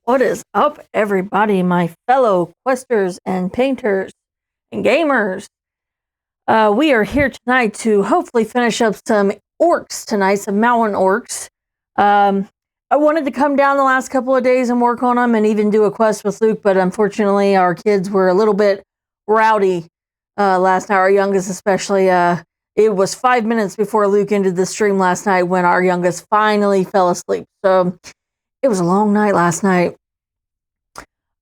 What is up, everybody, my fellow questers and painters and gamers? We are here tonight to hopefully finish up some orcs tonight, some Mountain Orcs. I wanted to come down the last couple of days and work on them and even do a quest with Luke, but unfortunately our kids were a little bit rowdy last night, our youngest especially. It was 5 minutes before Luke ended the stream last night when our youngest finally fell asleep. So it was a long night last night.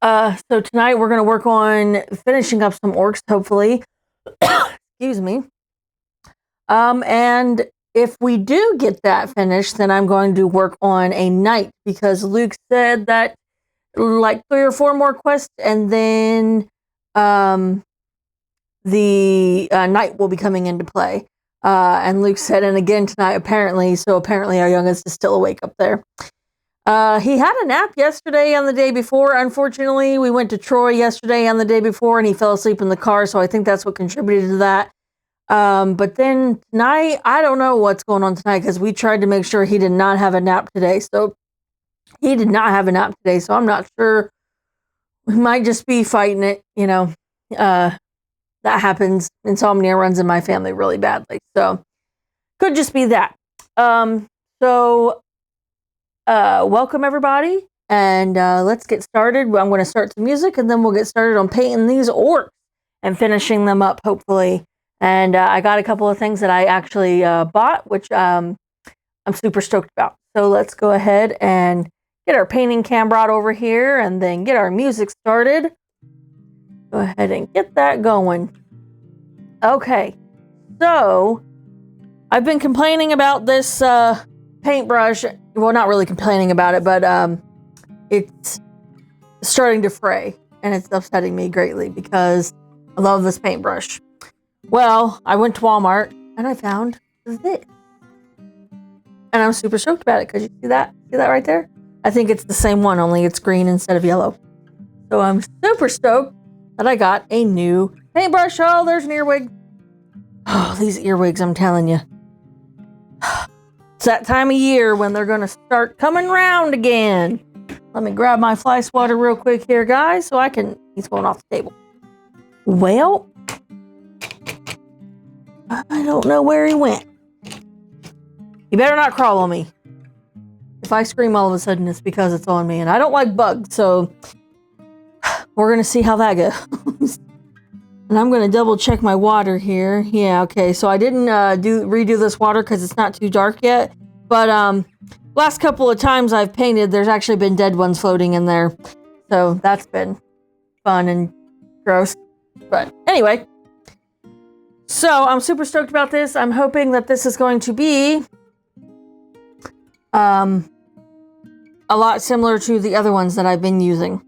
So tonight we're going to work on finishing up some orcs, hopefully. Excuse me. And if we do get that finished, then I'm going to work on a knight, because Luke said that like 3 or 4 more quests, and then the knight will be coming into play. And Luke said, and again tonight, apparently our youngest is still awake up there. He had a nap yesterday and the day before. Unfortunately, we went to Troy yesterday and the day before, and he fell asleep in the car, so I think that's what contributed to that. But then tonight, I don't know what's going on tonight, because we tried to make sure he did not have a nap today. So he did not have a nap today, so I'm not sure. We might just be fighting it, you know. That happens. Insomnia runs in my family really badly, so could just be that. Welcome everybody, and let's get started. I'm going to start some music, and then we'll get started on painting these orcs and finishing them up, hopefully. And I got a couple of things that I actually bought, which I'm super stoked about. So let's go ahead and get our painting cam brought over here, and then get our music started. Go ahead and get that going. Okay, so I've been complaining about this paintbrush. Well, not really complaining about it, but it's starting to fray, and it's upsetting me greatly because I love this paintbrush. Well, I went to Walmart and I found this, and I'm super stoked about it, because you see that right there? I think it's the same one, only it's green instead of yellow. So I'm super stoked that I got a new paintbrush. Oh, there's an earwig. Oh, these earwigs, I'm telling you. It's that time of year when they're going to start coming round again. Let me grab my fly swatter real quick here, guys, so I can... He's going off the table. Well, I don't know where he went. You better not crawl on me. If I scream all of a sudden, it's because it's on me, and I don't like bugs, so we're going to see how that goes. And I'm going to double check my water here. Yeah, okay. So I didn't redo this water because it's not too dark yet. But last couple of times I've painted, there's actually been dead ones floating in there. So that's been fun and gross. But anyway. So I'm super stoked about this. I'm hoping that this is going to be a lot similar to the other ones that I've been using.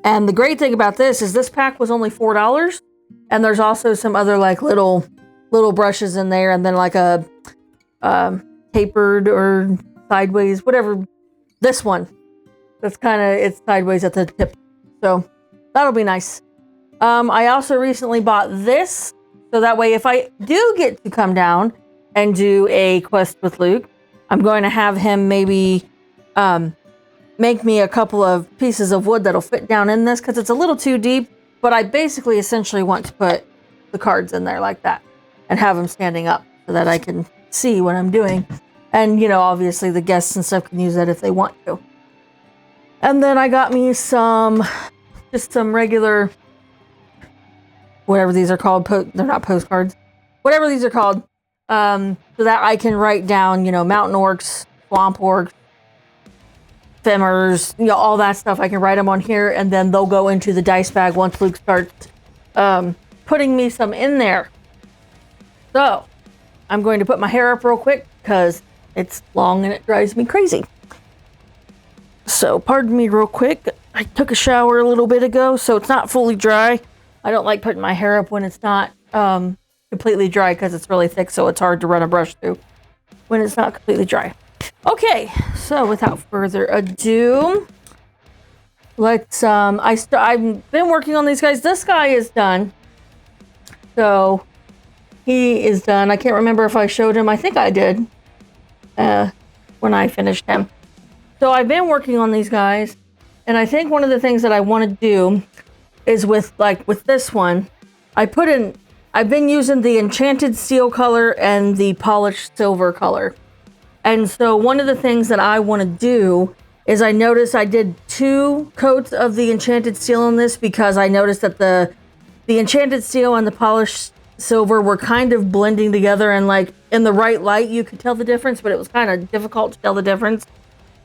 And the great thing about this is this pack was only $4. And there's also some other like little brushes in there, and then like a tapered or sideways, whatever. This one, that's it's sideways at the tip, so that'll be nice. I also recently bought this, so that way if I do get to come down and do a quest with Luke, I'm going to have him maybe make me a couple of pieces of wood that'll fit down in this, because it's a little too deep. But I basically essentially want to put the cards in there like that and have them standing up so that I can see what I'm doing. And, you know, obviously the guests and stuff can use that if they want to. And then I got me some regular, whatever these are called. They're not postcards. Whatever these are called. So that I can write down, you know, Mountain Orcs, Swamp Orcs, Femmers, you know, all that stuff. I can write them on here, and then they'll go into the dice bag once Luke starts putting me some in there. So I'm going to put my hair up real quick because it's long and it drives me crazy. So pardon me real quick. I took a shower a little bit ago, so it's not fully dry. I don't like putting my hair up when it's not completely dry, because it's really thick, so it's hard to run a brush through when it's not completely dry. Okay, so without further ado, let's, I've been working on these guys. This guy is done. So, he is done. I can't remember if I showed him. I think I did when I finished him. So I've been working on these guys, And I think one of the things that I want to do is with this one, I've been using the enchanted steel color and the polished silver color. And so one of the things that I want to do is I noticed I did 2 coats of the enchanted steel on this because I noticed that the enchanted steel and the polished silver were kind of blending together, and like in the right light you could tell the difference, but it was kind of difficult to tell the difference.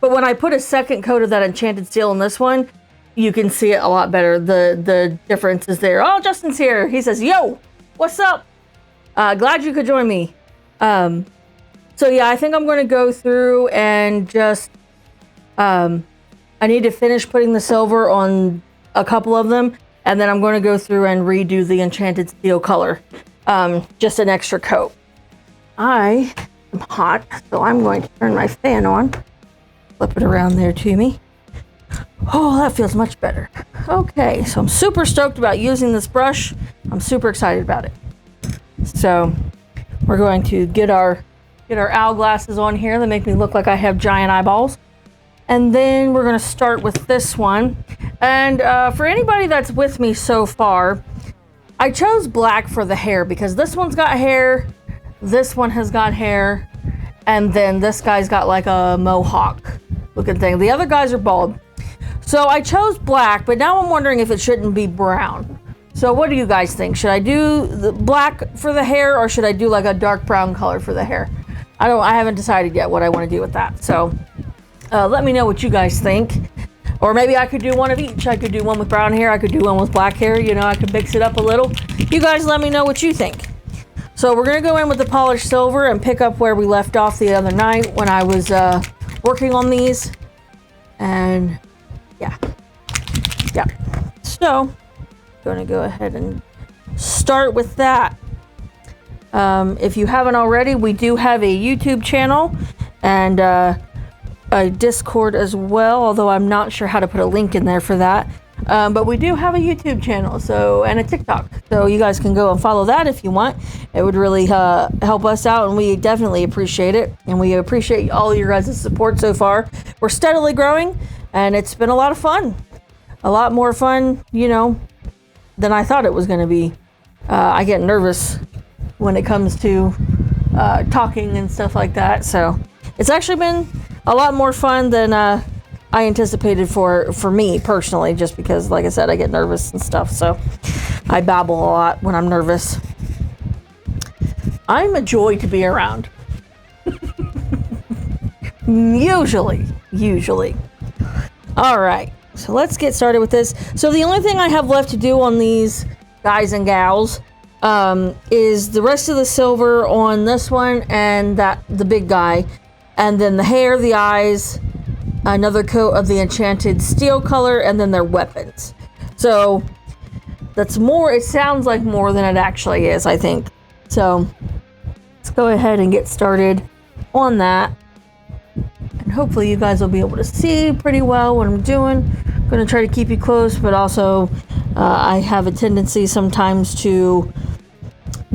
But when I put a second coat of that enchanted steel in this one, you can see it a lot better. The difference is there. Oh, Justin's here. He says, yo, what's up? Glad you could join me. So yeah, I think I'm going to go through and just, I need to finish putting the silver on a couple of them. And then I'm going to go through and redo the enchanted steel color. Just an extra coat. I am hot, so I'm going to turn my fan on. Flip it around there to me. Oh, that feels much better. Okay, so I'm super stoked about using this brush. I'm super excited about it. So we're going to get our owl glasses on here that make me look like I have giant eyeballs. And then we're going to start with this one. And for anybody that's with me so far, I chose black for the hair because this one's got hair, this one has got hair, and then this guy's got like a mohawk looking thing. The other guys are bald. So I chose black, but now I'm wondering if it shouldn't be brown. So what do you guys think? Should I do the black for the hair, or should I do like a dark brown color for the hair? I haven't decided yet what I want to do with that. So let me know what you guys think. Or maybe I could do one of each. I could do one with brown hair. I could do one with black hair. You know, I could mix it up a little. You guys let me know what you think. So we're going to go in with the polished silver and pick up where we left off the other night when I was working on these. And yeah. So I'm going to go ahead and start with that. If you haven't already, we do have a YouTube channel and a Discord as well, although I'm not sure how to put a link in there for that. But we do have a YouTube channel, and a TikTok. So you guys can go and follow that if you want. It would really help us out, and we definitely appreciate it. And we appreciate all your guys' support so far. We're steadily growing, and it's been a lot of fun. A lot more fun, you know, than I thought it was going to be. I get nervous when it comes to talking and stuff like that. So it's actually been a lot more fun than I anticipated for me personally, just because, like I said, I get nervous and stuff. So I babble a lot when I'm nervous. I'm a joy to be around. Usually. All right. So let's get started with this. So the only thing I have left to do on these guys and gals is the rest of the silver on this one and the big guy. And then the hair, the eyes, another coat of the enchanted steel color, and then their weapons. So that's more, it sounds like more than it actually is, I think. So let's go ahead and get started on that. And hopefully you guys will be able to see pretty well what I'm doing. I'm going to try to keep you close, but also I have a tendency sometimes to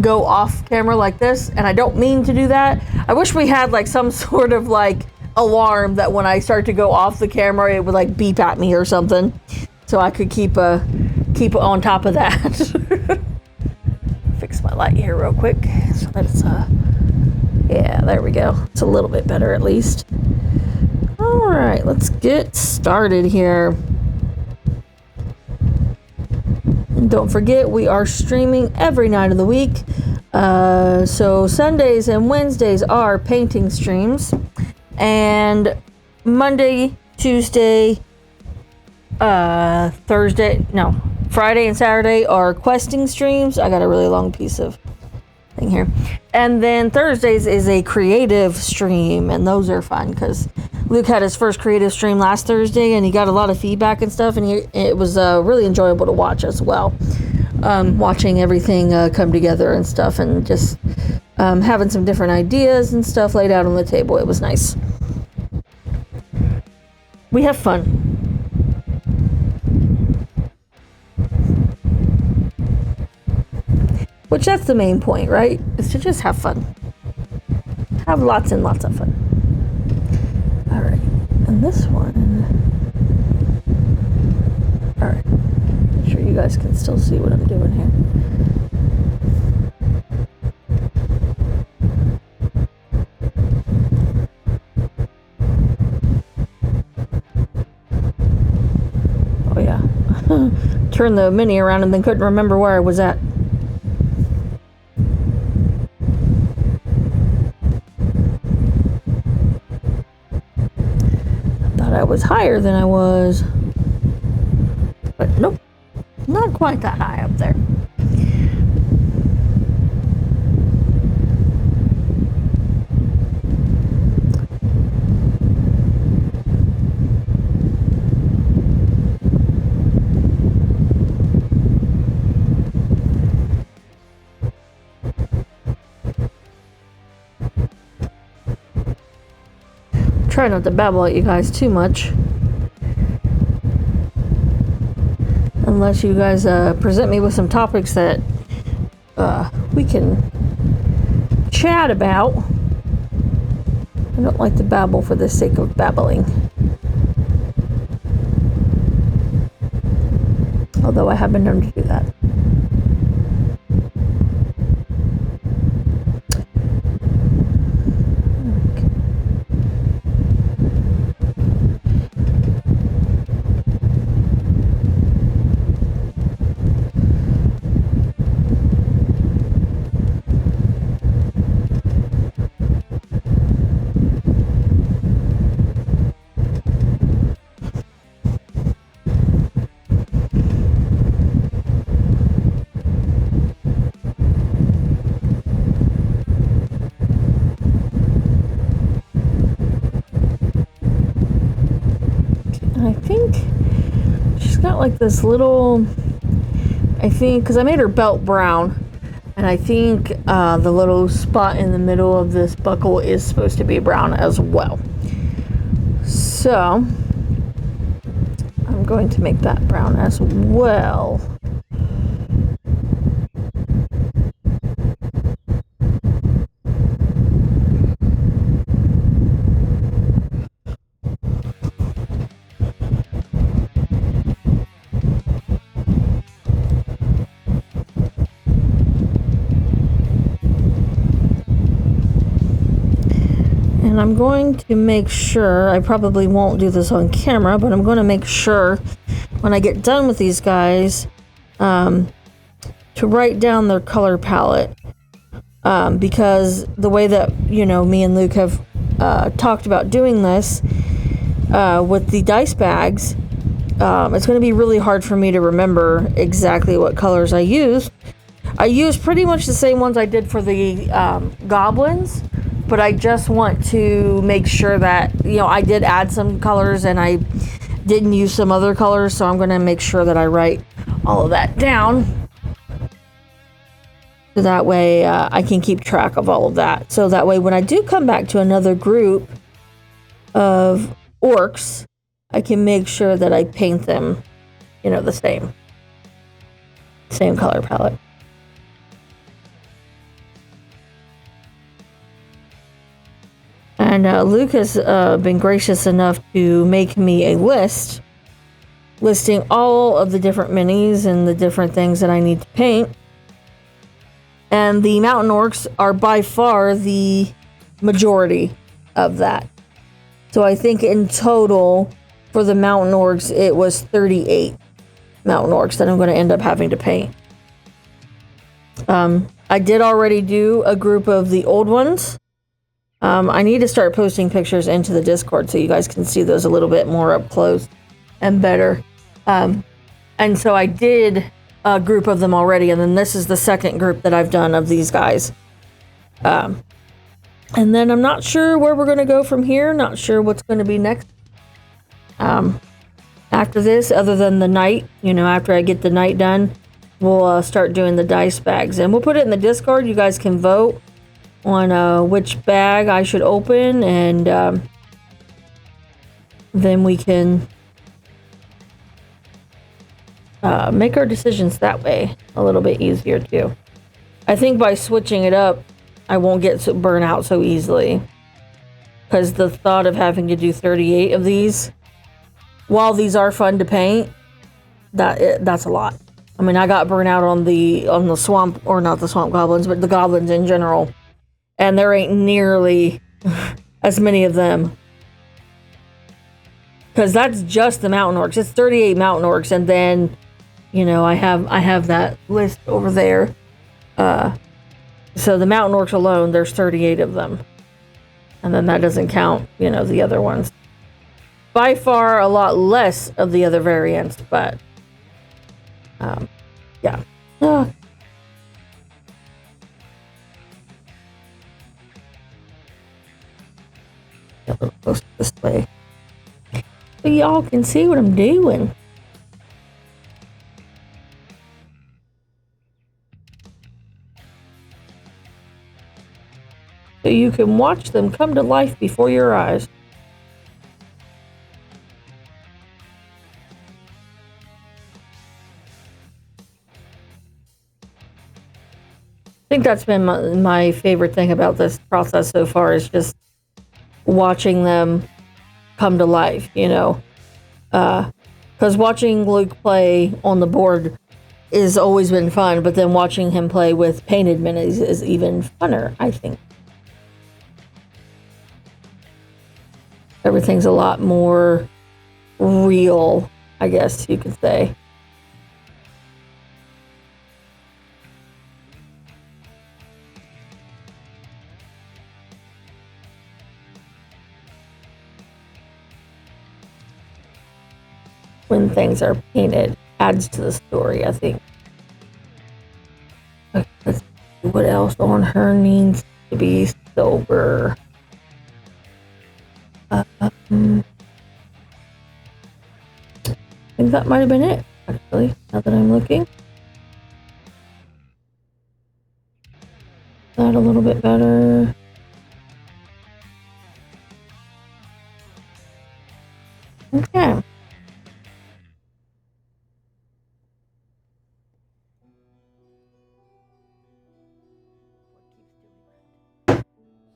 go off camera like this, and I don't mean to do that. I wish we had like some sort of like alarm that when I start to go off the camera, it would like beep at me or something, so I could keep on top of that. Fix my light here real quick so that it's yeah, there we go. It's a little bit better at least. All right, let's get started here. And don't forget, we are streaming every night of the week. So Sundays and Wednesdays are painting streams. And Monday, Tuesday, Friday and Saturday are questing streams. I got a really long piece of thing here. And then Thursdays is a creative stream, and those are fun because Luke had his first creative stream last Thursday, and he got a lot of feedback and stuff, and it was really enjoyable to watch as well. Watching everything come together and stuff, and just having some different ideas and stuff laid out on the table. It was nice. We have fun. Which that's the main point, right? Is to just have fun. Have lots and lots of fun. Alright. And this one, sure you guys can still see what I'm doing here. Oh yeah. Turned the mini around and then couldn't remember where I was at. I was higher than I was, but nope, not quite that high up there. Try not to babble at you guys too much, unless you guys present me with some topics that we can chat about. I don't like to babble for the sake of babbling, although I have been known to do that. Like this little, I think, because I made her belt brown, and I think the little spot in the middle of this buckle is supposed to be brown as well. So I'm going to make that brown as well. And I'm going to make sure, I probably won't do this on camera, but I'm going to make sure when I get done with these guys to write down their color palette, because the way that, you know, me and Luke have talked about doing this with the dice bags, it's going to be really hard for me to remember exactly what colors I used. I used pretty much the same ones I did for the goblins, but I just want to make sure that, you know, I did add some colors and I didn't use some other colors, so I'm going to make sure that I write all of that down. So that way I can keep track of all of that. So that way when I do come back to another group of orcs, I can make sure that I paint them, you know, the same color palette. And Luke has been gracious enough to make me a list listing all of the different minis and the different things that I need to paint. And the Mountain Orcs are by far the majority of that. So I think in total for the Mountain Orcs, it was 38 Mountain Orcs that I'm going to end up having to paint. I did already do a group of the old ones. I need to start posting pictures into the Discord so you guys can see those a little bit more up close and better. And so I did a group of them already, and then this is the second group that I've done of these guys. And then I'm not sure where we're going to go from here. Not sure what's going to be next. After this, other than the night, you know, after I get the night done, we'll start doing the dice bags. And we'll put it in the Discord. You guys can vote on which bag I should open, and then we can make our decisions that way a little bit easier too. I think by switching it up, I won't get so burnt out so easily, because the thought of having to do 38 of these, while these are fun to paint, that's a lot. I mean, I got burnt out on the swamp, or not the swamp goblins, but the goblins in general. And there ain't nearly as many of them. Because that's just the Mountain Orcs. It's 38 Mountain Orcs, and then, you know, I have that list over there. So the Mountain Orcs alone, there's 38 of them. And then that doesn't count, you know, the other ones. By far a lot less of the other variants, but yeah. A little close to this way. So y'all can see what I'm doing. So you can watch them come to life before your eyes. I think that's been my favorite thing about this process so far, is just watching them come to life, you know. Because watching Luke play on the board has always been fun, but then watching him play with painted minis is even funner, I think. Everything's a lot more real, I guess you could say. When things are painted, adds to the story, I think. Okay, let's see what else on her needs to be sober. I think that might have been it, actually, now that I'm looking. That a little bit better. Okay.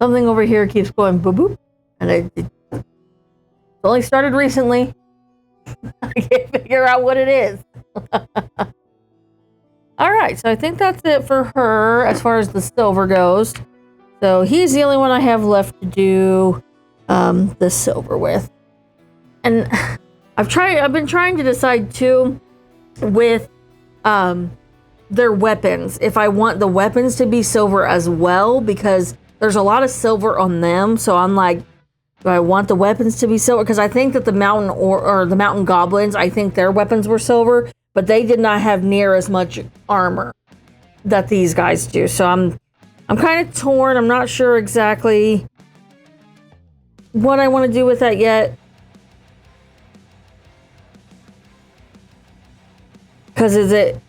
Something over here keeps going boop boop, and it only started recently. I can't figure out what it is. All right, so I think that's it for her as far as the silver goes. So he's the only one I have left to do the silver with. And I've been trying to decide too with their weapons, if I want the weapons to be silver as well, because there's a lot of silver on them. So I'm like, do I want the weapons to be silver? Because I think that the mountain or the mountain goblins, I think their weapons were silver, but they did not have near as much armor that these guys do. So I'm kind of torn. I'm not sure exactly what I want to do with that yet. Because is it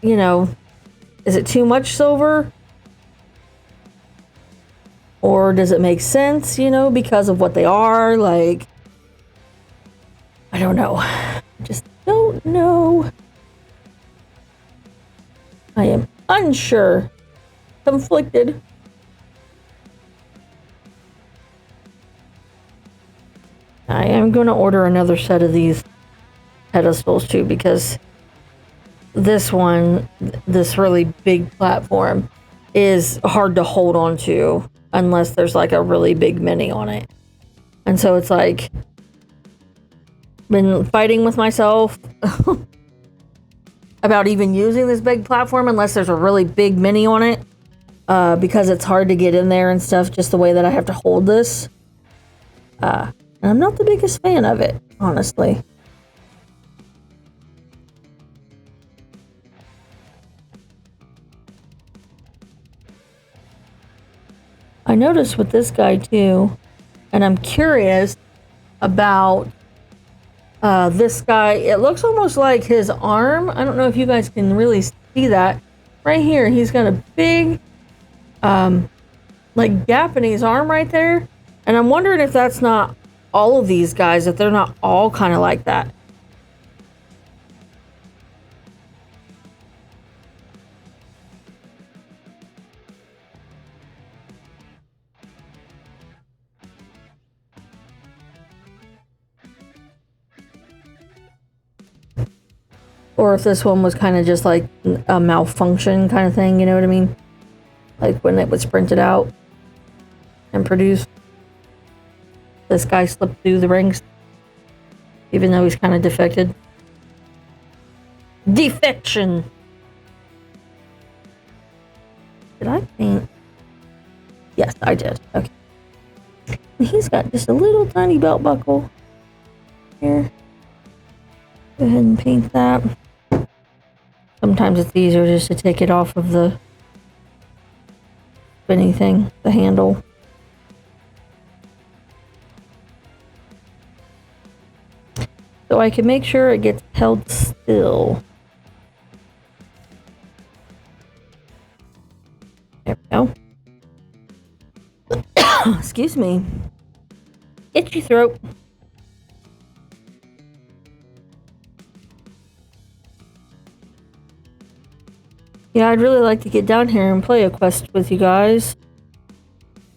too much silver? Or does it make sense, because of what they are? Like, I don't know. I just don't know. I am unsure. Conflicted. I am going to order another set of these pedestals too, because this really big platform is hard to hold on to unless there's like a really big mini on it. And so it's like, been fighting with myself about even using this big platform unless there's a really big mini on it, because it's hard to get in there and stuff, just the way that I have to hold this. And I'm not the biggest fan of it, honestly. I noticed with this guy too, and I'm curious about this guy. It looks almost like his arm. I don't know if you guys can really see that. Right here, he's got a big like gap in his arm right there. And I'm wondering if that's not all of these guys, if they're not all kind of like that. or if this one was kind of just like a malfunction kind of thing, you know what I mean? Like when it was printed out and produced. This guy slipped through the rings, even though he's kind of defected. Defection! Did I paint? Yes, I did. Okay. And he's got just a little tiny belt buckle here. Go ahead and paint that. Sometimes it's easier just to take it off of the spinny thing, the handle. So I can make sure it gets held still. There we go. Excuse me. Itchy throat. Yeah, I'd really like to get down here and play a quest with you guys.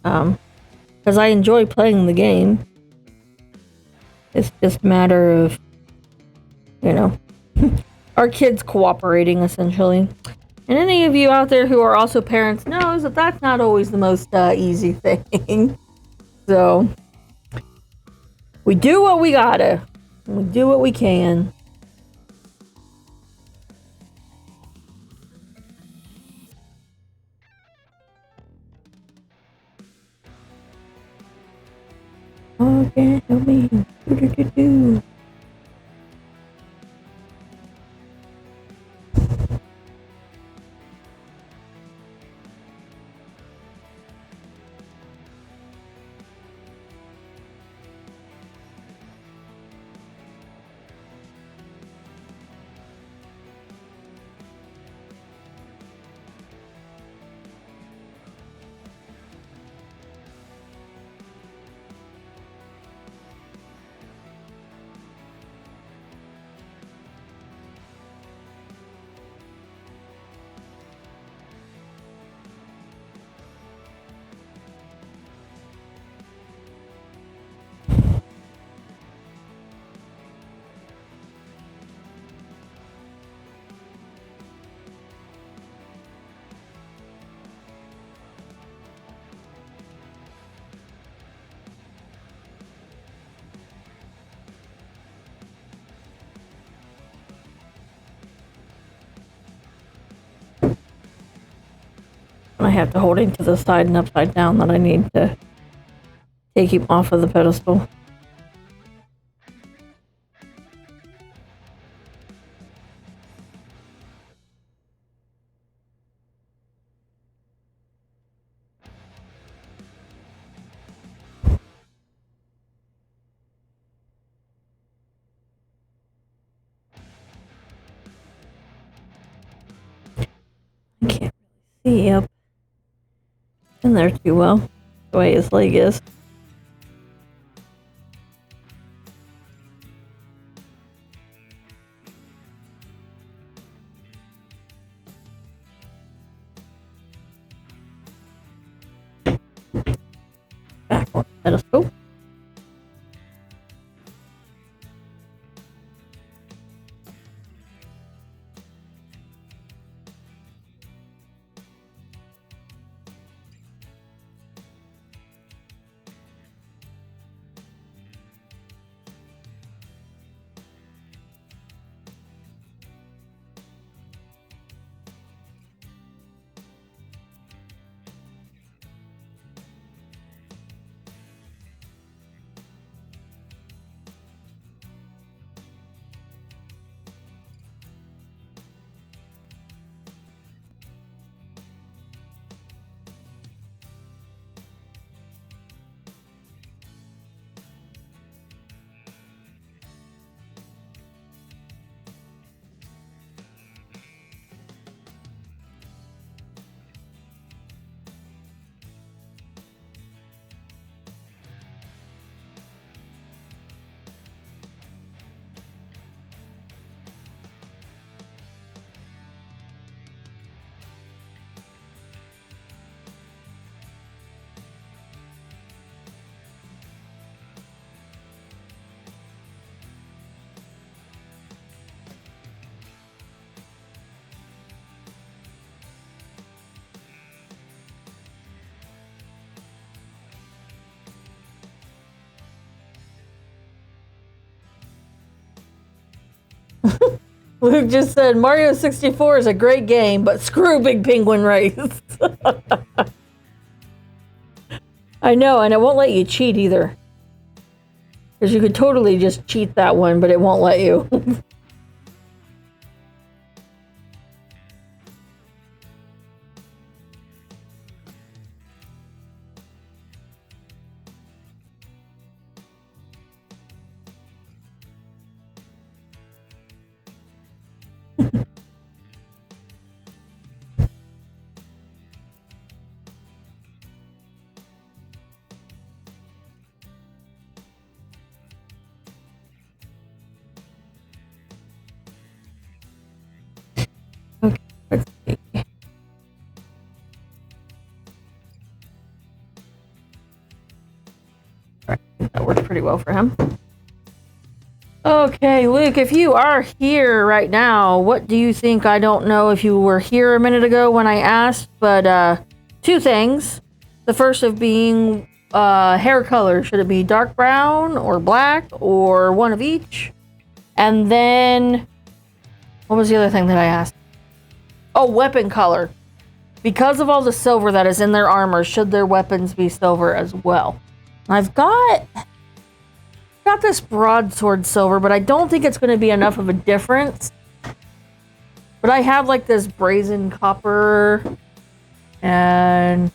Because I enjoy playing the game. It's just a matter of, you know, our kids cooperating, essentially. And any of you out there who are also parents knows that that's not always the most easy thing. So, we do what we gotta. We do what we can. Oh, can't help me. Do. I have to hold him to the side and upside down that I need to take him off of the pedestal. I can't see up in there too well, the way his leg is. Back on the pedestal. Luke just said Mario 64 is a great game, but screw Big Penguin Race. I know, and it won't let you cheat either. Because you could totally just cheat that one, but it won't let you. Okay, let's see. All right, that worked pretty well for him. Okay, Luke, if you are here right now, what do you think? I don't know if you were here a minute ago when I asked, but two things. The first of being hair color. Should it be dark brown or black or one of each? And then, what was the other thing that I asked? Oh, weapon color. Because of all the silver that is in their armor, should their weapons be silver as well? I've got this broadsword silver, but I don't think it's going to be enough of a difference. But I have like this brazen copper and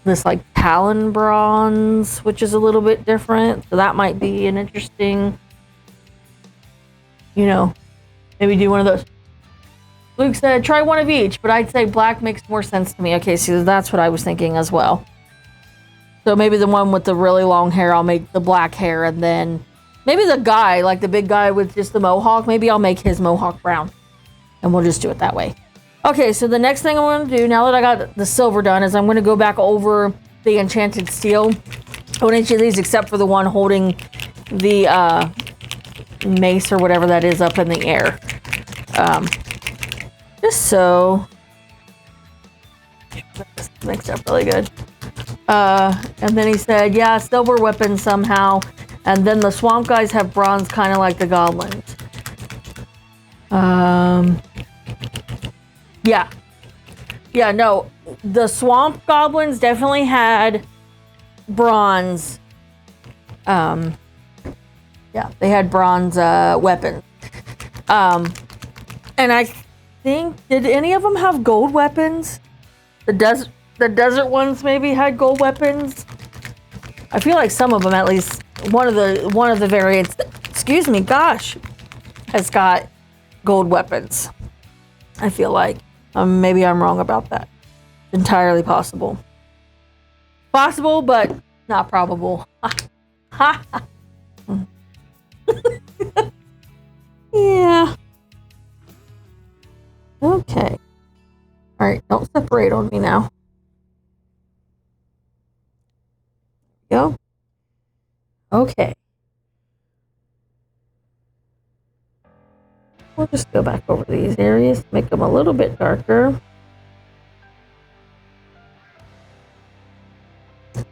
this like talon bronze, which is a little bit different. So that might be an interesting, maybe do one of those. Luke said, try one of each, but I'd say black makes more sense to me. Okay, so that's what I was thinking as well. So maybe the one with the really long hair, I'll make the black hair, and then maybe the guy, like the big guy with just the mohawk, maybe I'll make his mohawk brown. And we'll just do it that way. Okay, so the next thing I'm going to do, now that I got the silver done, is I'm going to go back over the enchanted steel on each of these, except for the one holding the mace or whatever that is up in the air. Just so this mixed up really good. And then he said, yeah, silver weapons somehow. And then the swamp guys have bronze, kind of like the goblins. Yeah. Yeah, no. The swamp goblins definitely had bronze. Yeah, they had bronze weapons. And I think, did any of them have gold weapons? The desert ones maybe had gold weapons. I feel like some of them, at least one of the variants, excuse me, gosh, has got gold weapons. I feel like maybe I'm wrong about that. Entirely possible. Possible, but not probable. Yeah. Okay. All right, don't separate on me now. Go. Okay. We'll just go back over these areas, make them a little bit darker.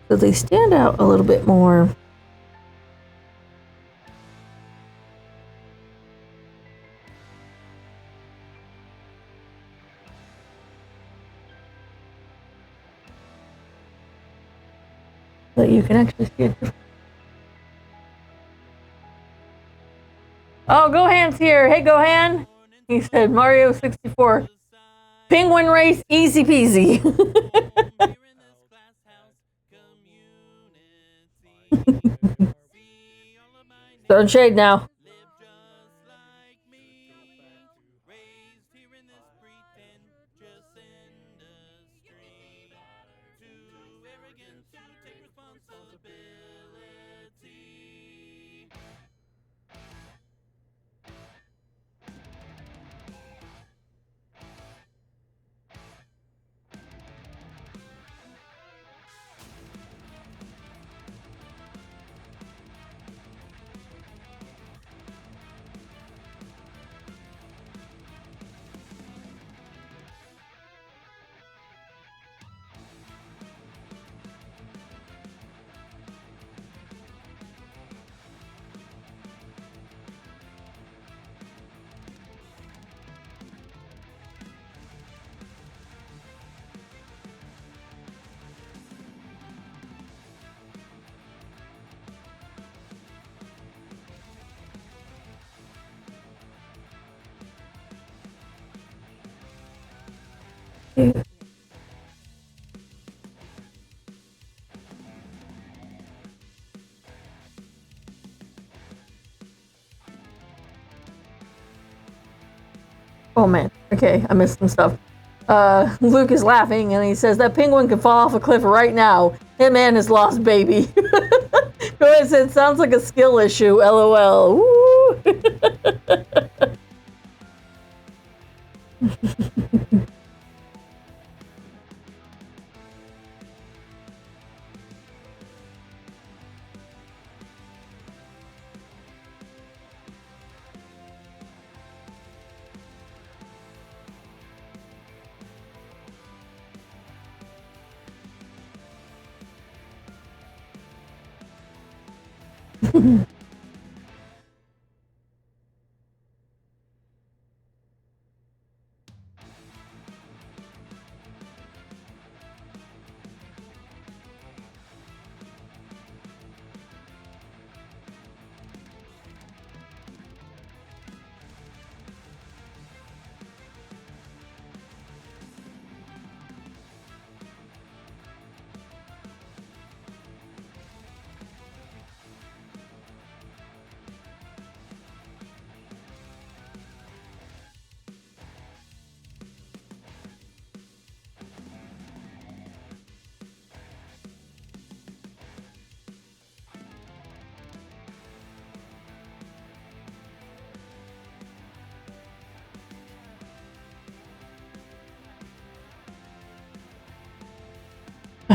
So they stand out a little bit more. So you can actually see it. Oh, Gohan's here. Hey, Gohan. He said Mario 64. Penguin race, easy peasy. Throwing shade now. Oh man, okay, I missed some stuff. Luke is laughing and he says that penguin can fall off a cliff right now. Hitman has lost baby. Go ahead, it sounds like a skill issue, lol. Woo!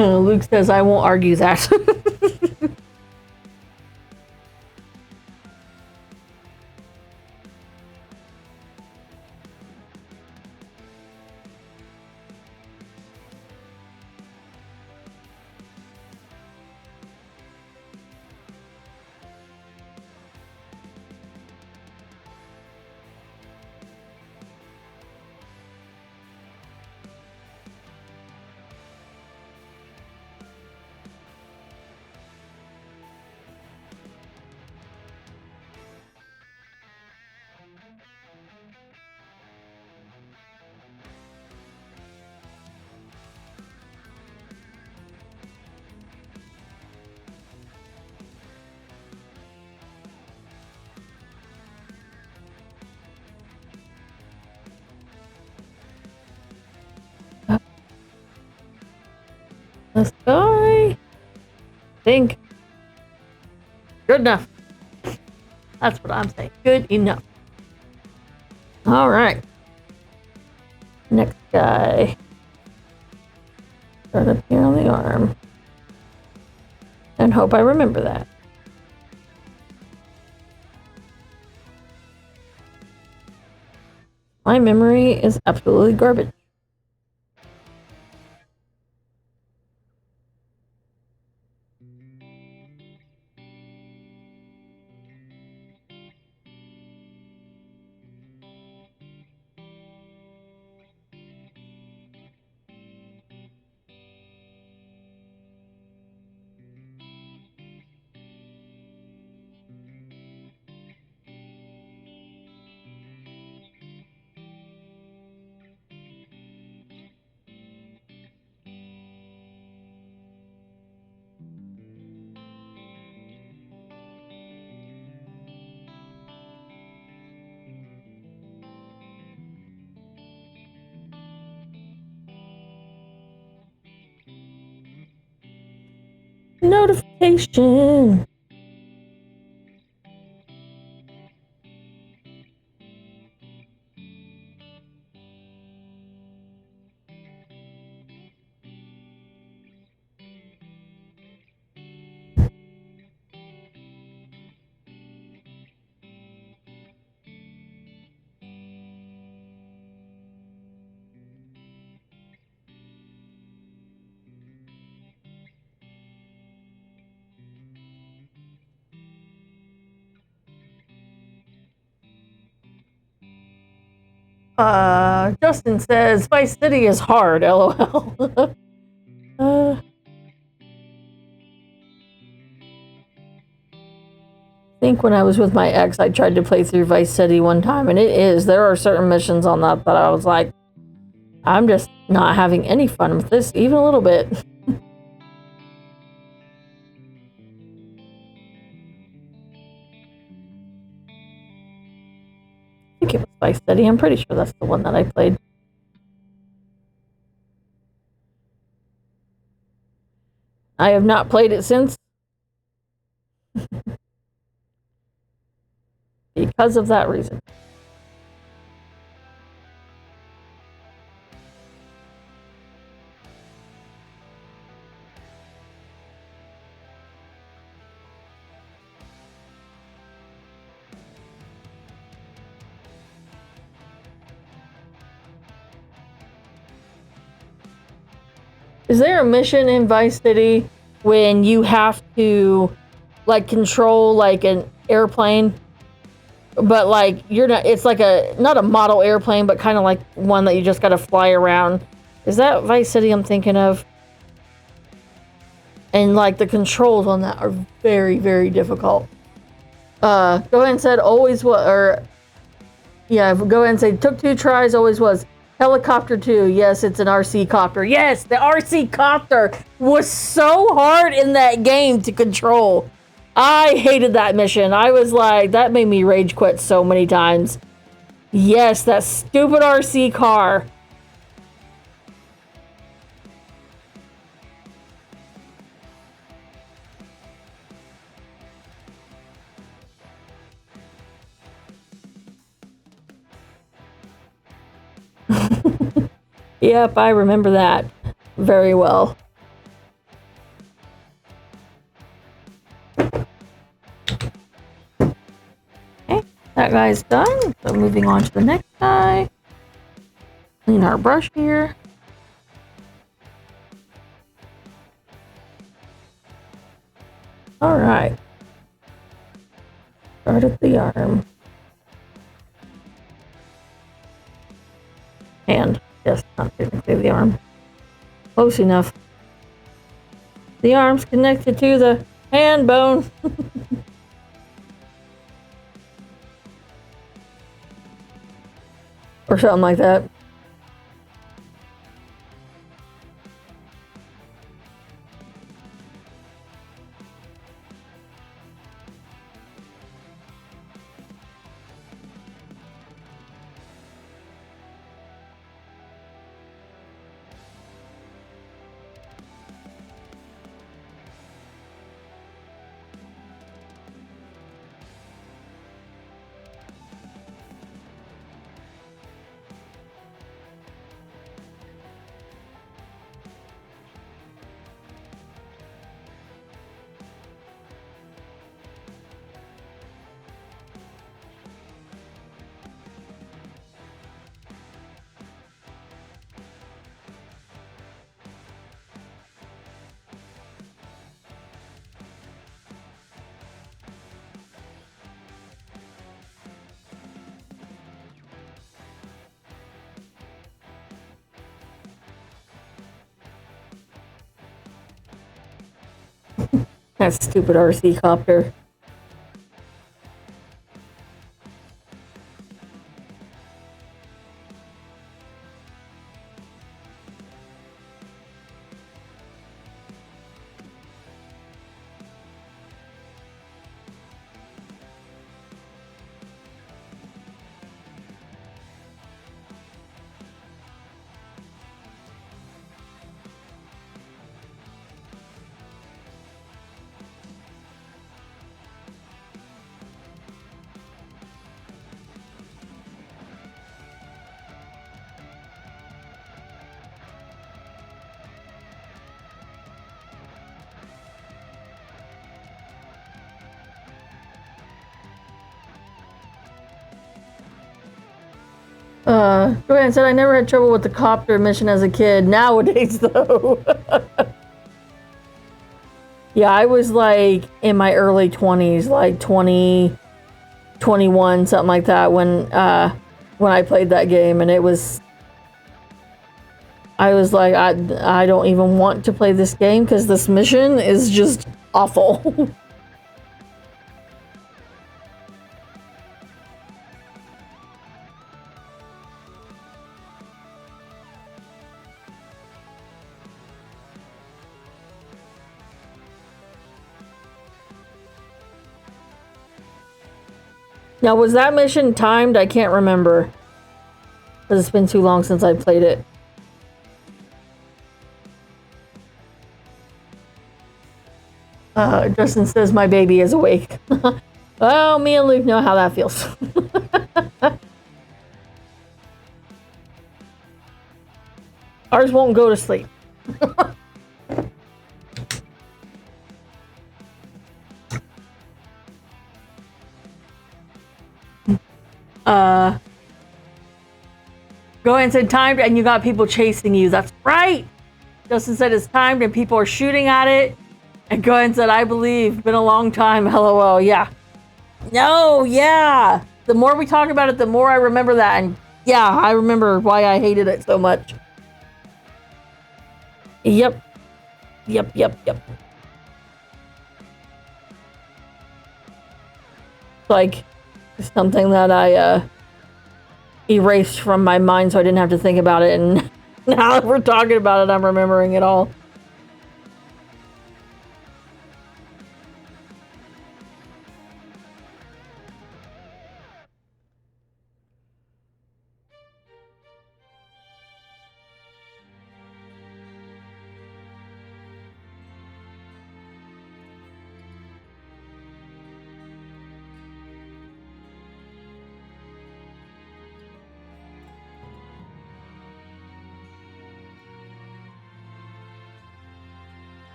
Luke says, I won't argue that. This guy. Think. Good enough. That's what I'm saying. Good enough. Alright. Next guy. Start up here on the arm. And hope I remember that. My memory is absolutely garbage. Notification. Justin says Vice City is hard, lol. I think when I was with my ex, I tried to play through Vice City one time, and it is. There are certain missions on that I was like, I'm just not having any fun with this, even a little bit. I think it was Vice City. I'm pretty sure that's the one that I played. I have not played it since. Because of that reason. Is there a mission in Vice City when you have to like control like an airplane, but like you're not, it's like a not a model airplane, but kind of like one that you just got to fly around? Is that Vice City I'm thinking of? And like the controls on that are very, very difficult. Go ahead and said always was, or yeah, go ahead and say took 2 tries, always was. Helicopter 2, yes, it's an RC copter. Yes, the RC copter was so hard in that game to control. I hated that mission. I was like, that made me rage quit so many times. Yes, that stupid RC car. Yep, I remember that very well. Okay, that guy's done. So moving on to the next guy. Clean our brush here. All right. Start at the arm. Hand. Yes, not technically the arm. Close enough. The arm's connected to the hand bone. Or something like that. That stupid RC copter. Joanne said I never had trouble with the copter mission as a kid. Nowadays, though. Yeah, I was like in my early 20s, like 20, 21, something like that when I played that game, and it was I was like I don't even want to play this game because this mission is just awful. Now, was that mission timed? I can't remember. Because it's been too long since I played it. Justin says my baby is awake. Well, me and Luke know how that feels. Ours won't go to sleep. Go ahead and say timed, and you got people chasing you. That's right. Justin said it's timed, and people are shooting at it. And go ahead and said, I believe. Been a long time. LOL. Yeah. No, yeah. The more we talk about it, the more I remember that. And yeah, I remember why I hated it so much. Yep. Like something that I erased from my mind so I didn't have to think about it. And now that we're talking about it, I'm remembering it all.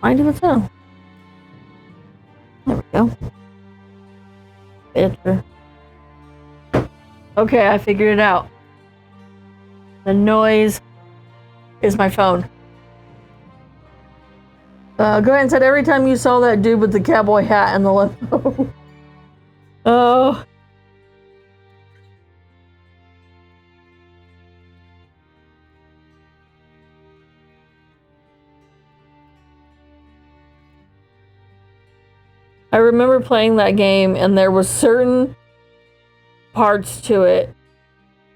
Mind of its own. There we go. Picture. Okay, I figured it out. The noise is my phone. Go ahead and said every time you saw that dude with the cowboy hat and the limo. Oh. I remember playing that game, and there was certain parts to it,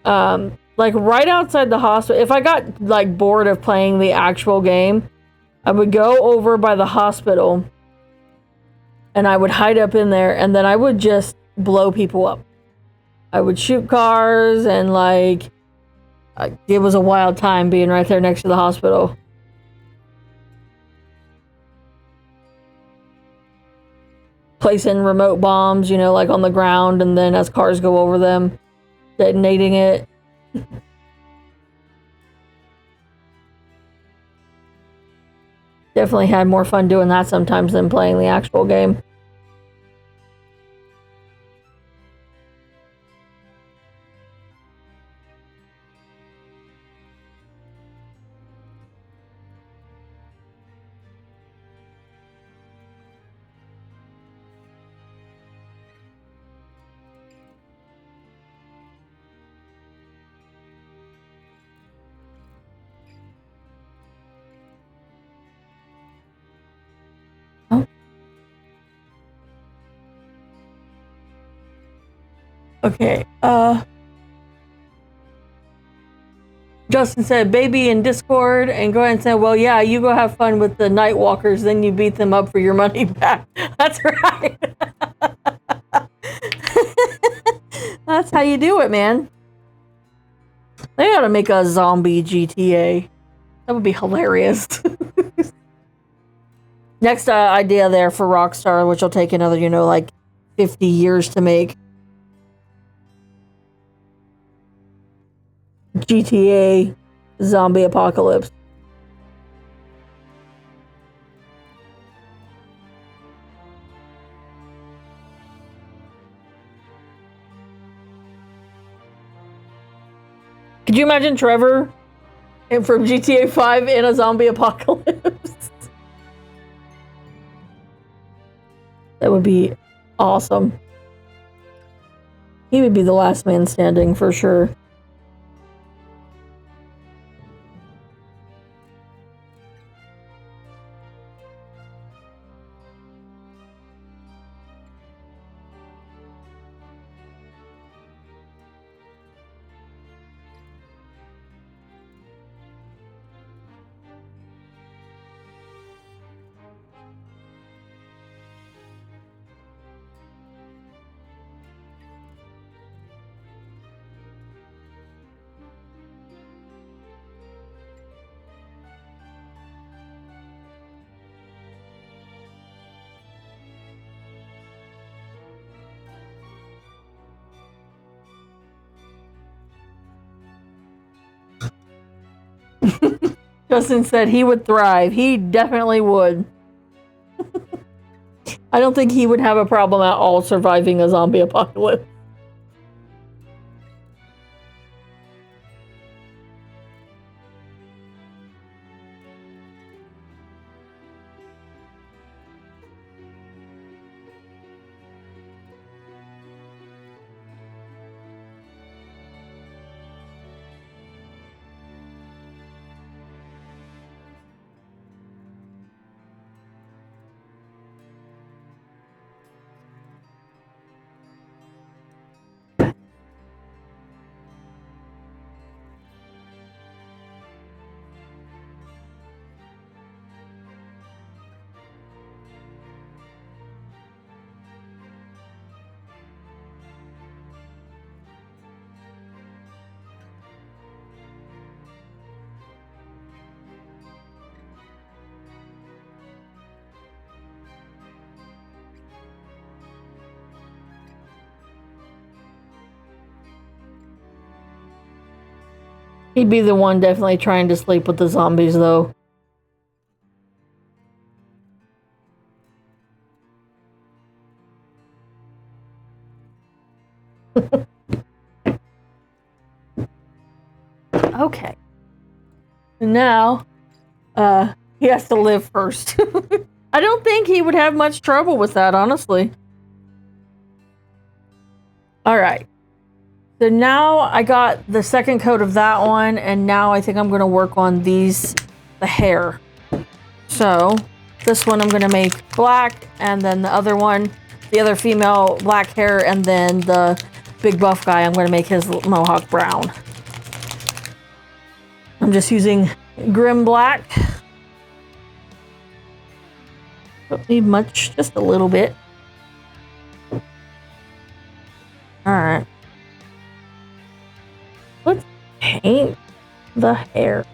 like right outside the hospital. If I got like bored of playing the actual game, I would go over by the hospital, and I would hide up in there, and then I would just blow people up. I would shoot cars, and like it was a wild time being right there next to the hospital. Placing remote bombs, you know, like on the ground, and then as cars go over them, detonating it. Definitely had more fun doing that sometimes than playing the actual game. Okay, Justin said, baby in Discord, and go ahead and say, well, yeah, you go have fun with the Night Walkers, then you beat them up for your money back. That's right. That's how you do it, man. They ought to make a zombie GTA. That would be hilarious. Next idea there for Rockstar, which will take another, you know, like 50 years to make. GTA Zombie Apocalypse. Could you imagine Trevor from GTA 5 in a zombie apocalypse? That would be awesome. He would be the last man standing for sure. Justin said he would thrive. He definitely would. I don't think he would have a problem at all surviving a zombie apocalypse. He'd be the one definitely trying to sleep with the zombies, though. Okay. Now, he has to live first. I don't think he would have much trouble with that, honestly. All right. So now I got the second coat of that one, and now I think I'm going to work on these, the hair. So this one I'm going to make black, and then the other one, the other female, black hair, and then the big buff guy, I'm going to make his mohawk brown. I'm just using Grim Black. Don't need much, just a little bit. Alright. Let's paint the hair.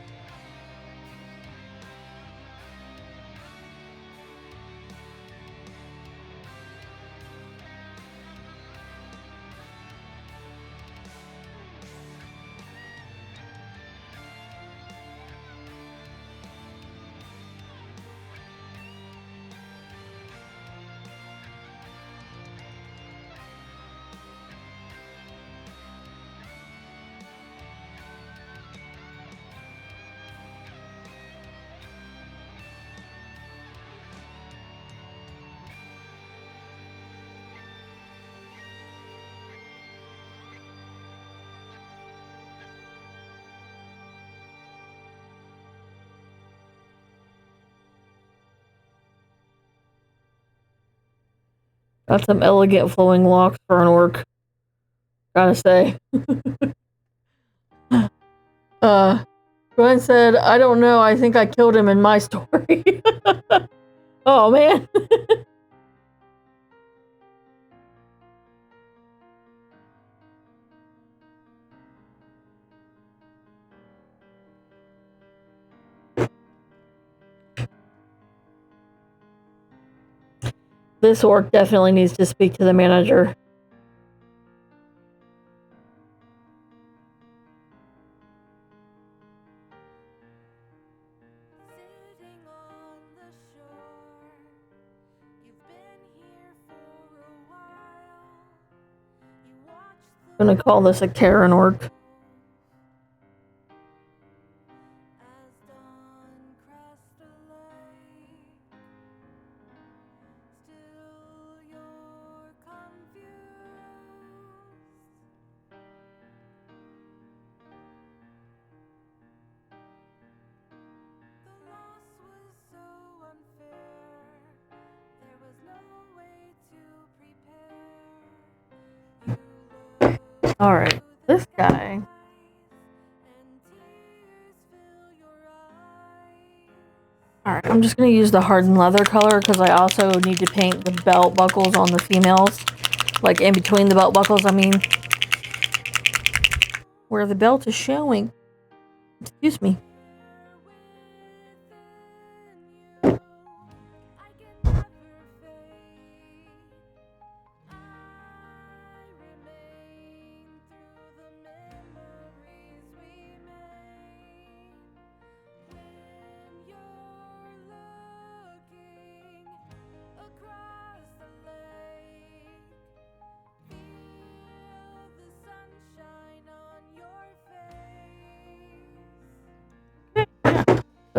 Got some elegant flowing locks for an orc. Gotta say. Glenn said, I don't know, I think I killed him in my story. Oh man. This orc definitely needs to speak to the manager. I'm gonna call this a Karen orc. Alright, this guy. Alright, I'm just going to use the hardened leather color because I also need to paint the belt buckles on the females. Like in between the belt buckles, I mean. Where the belt is showing. Excuse me.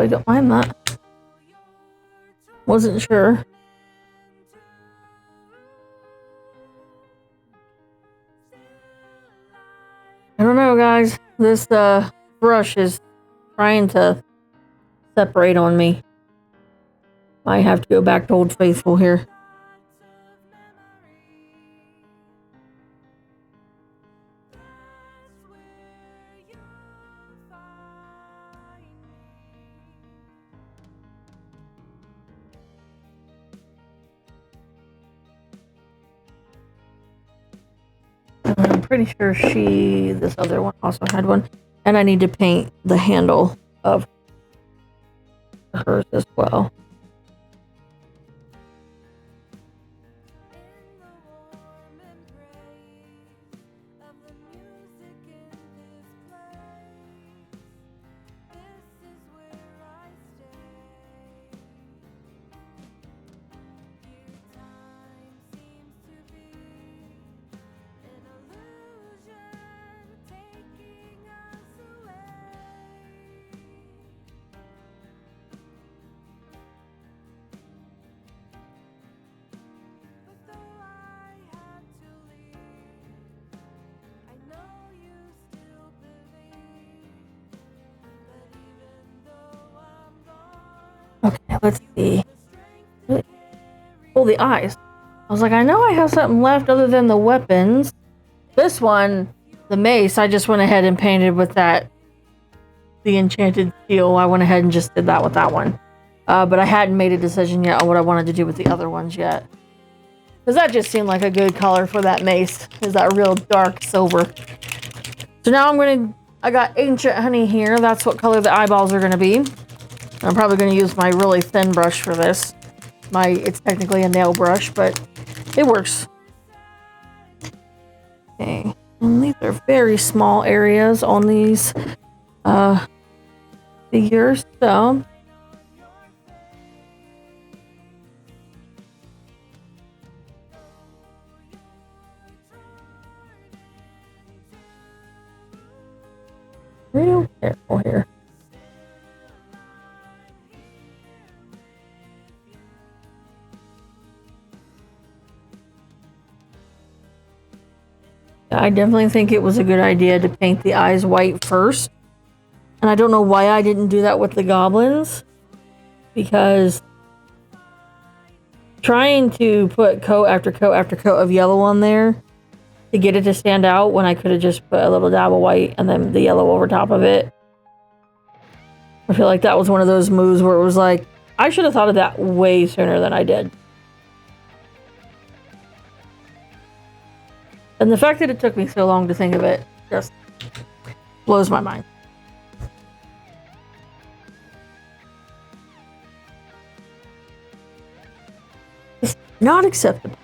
I don't mind that. Wasn't sure. I don't know, guys. This brush is trying to separate on me. I have to go back to Old Faithful here. I'm pretty sure this other one also had one. And I need to paint the handle of hers as well. Okay, let's see. Oh, the eyes. I was like, I know I have something left other than the weapons. This one, the mace, I just went ahead and painted with the enchanted steel. I went ahead and just did that with that one. But I hadn't made a decision yet on what I wanted to do with the other ones yet. Because that just seemed like a good color for that mace. Is that real dark silver. So now I got Ancient Honey here. That's what color the eyeballs are going to be. I'm probably going to use my really thin brush for this. It's technically a nail brush, but it works. Okay, and these are very small areas on these figures, so real careful here. I definitely think it was a good idea to paint the eyes white first. And I don't know why I didn't do that with the goblins. Because trying to put coat after coat after coat of yellow on there to get it to stand out when I could have just put a little dab of white and then the yellow over top of it. I feel like that was one of those moves where it was like, I should have thought of that way sooner than I did. And the fact that it took me so long to think of it just blows my mind. It's not acceptable.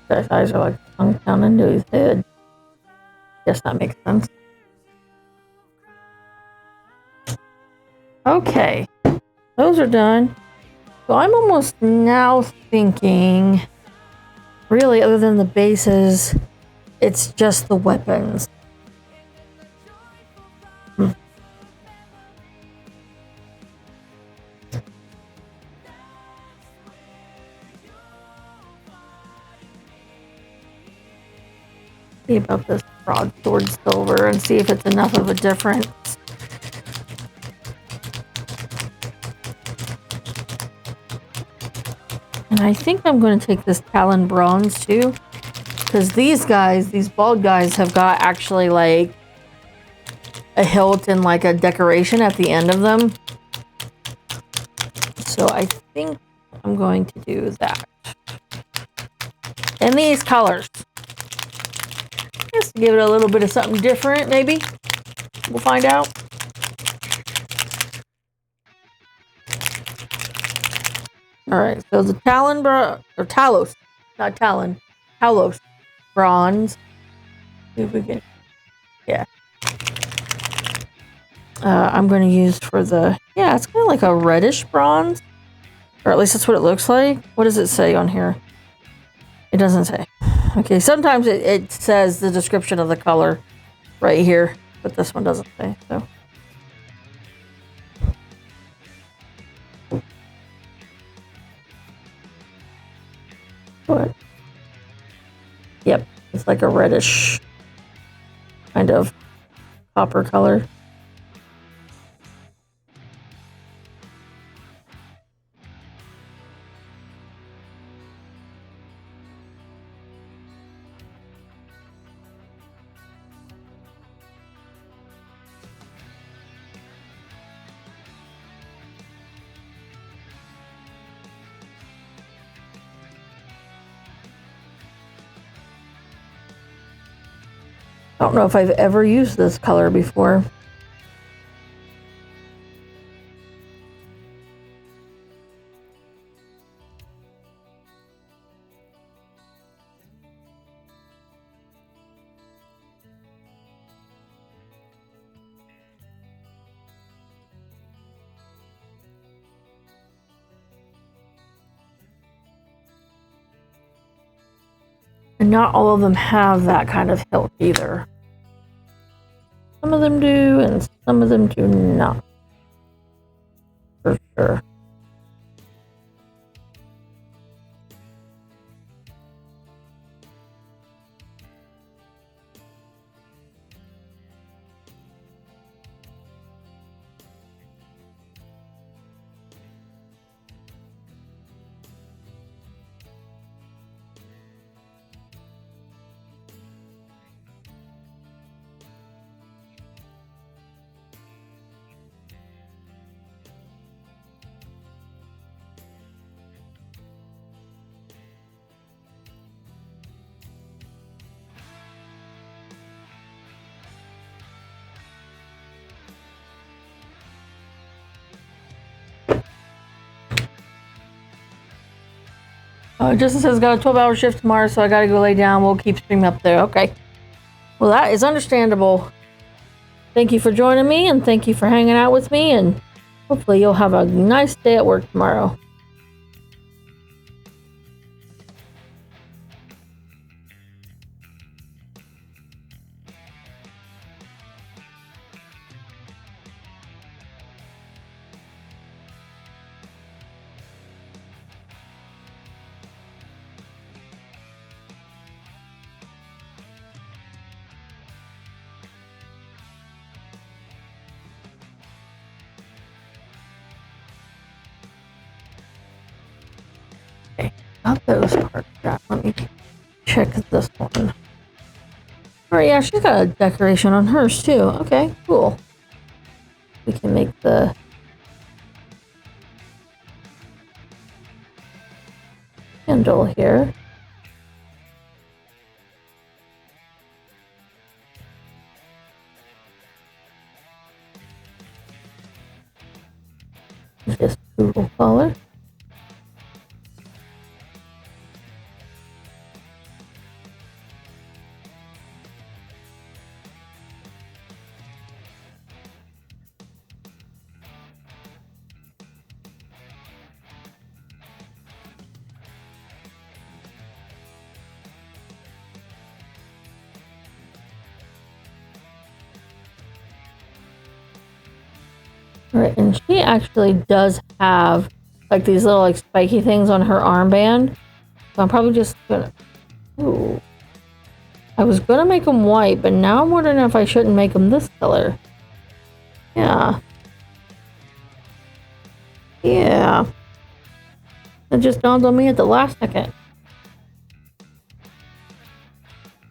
His eyes are like sunk down into his head. Guess that makes sense. Okay, those are done. So I'm almost now thinking, really, other than the bases, it's just the weapons. See about this broadsword silver and see if it's enough of a difference. And I think I'm going to take this Talon bronze too, Because these guys, these bald guys, have got actually like a hilt and like a decoration at the end of them. So I think I'm going to do that. And these colors. Just to give it a little bit of something different, maybe. We'll find out. Alright, so the Talos, not Talon, Talos bronze. See if we can, yeah. I'm going to use for the, yeah, it's kind of like a reddish bronze. Or at least that's what it looks like. What does it say on here? It doesn't say. Okay, sometimes it says the description of the color right here, but this one doesn't say, so. What? Yep, it's like a reddish kind of copper color. I don't know if I've ever used this color before. And not all of them have that kind of hilt either. Some of them do, and some of them do not. For sure. Justin says, got a 12-hour shift tomorrow, so I gotta go lay down. We'll keep streaming up there. Okay. Well, that is understandable. Thank you for joining me, and thank you for hanging out with me, and hopefully you'll have a nice day at work tomorrow. Got those parts done. Let me check this one. Oh yeah, she's got a decoration on hers too. Okay, cool. We can make the handle here. This poodle color. Right, and she actually does have like these little like spiky things on her armband. So I'm probably just gonna. Ooh. I was gonna make them white, but now I'm wondering if I shouldn't make them this color. Yeah. Yeah. It just dawned on me at the last second.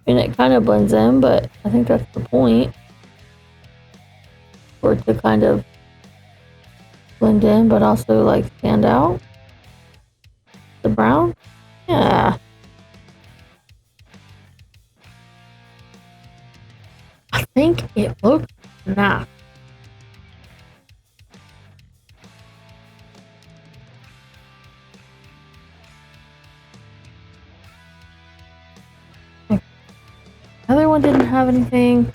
And it kind of blends in, but I think that's the point. For it to kind of blend in, but also like stand out. The brown? Yeah. I think it looks nice. The other one didn't have anything.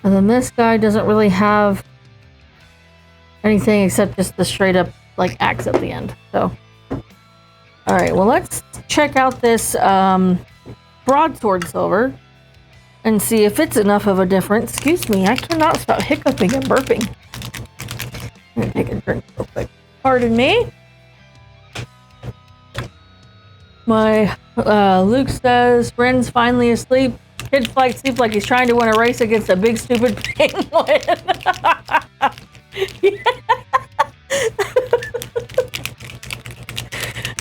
And then this guy doesn't really have anything except just the straight up like axe at the end. So, all right, well, let's check out this broadsword silver and see if it's enough of a difference. Excuse me, I cannot stop hiccuping and burping. I'm gonna take a drink real quick. Pardon me. My Luke says, Bren's finally asleep. Kid flight sleep like he's trying to win a race against a big stupid penguin.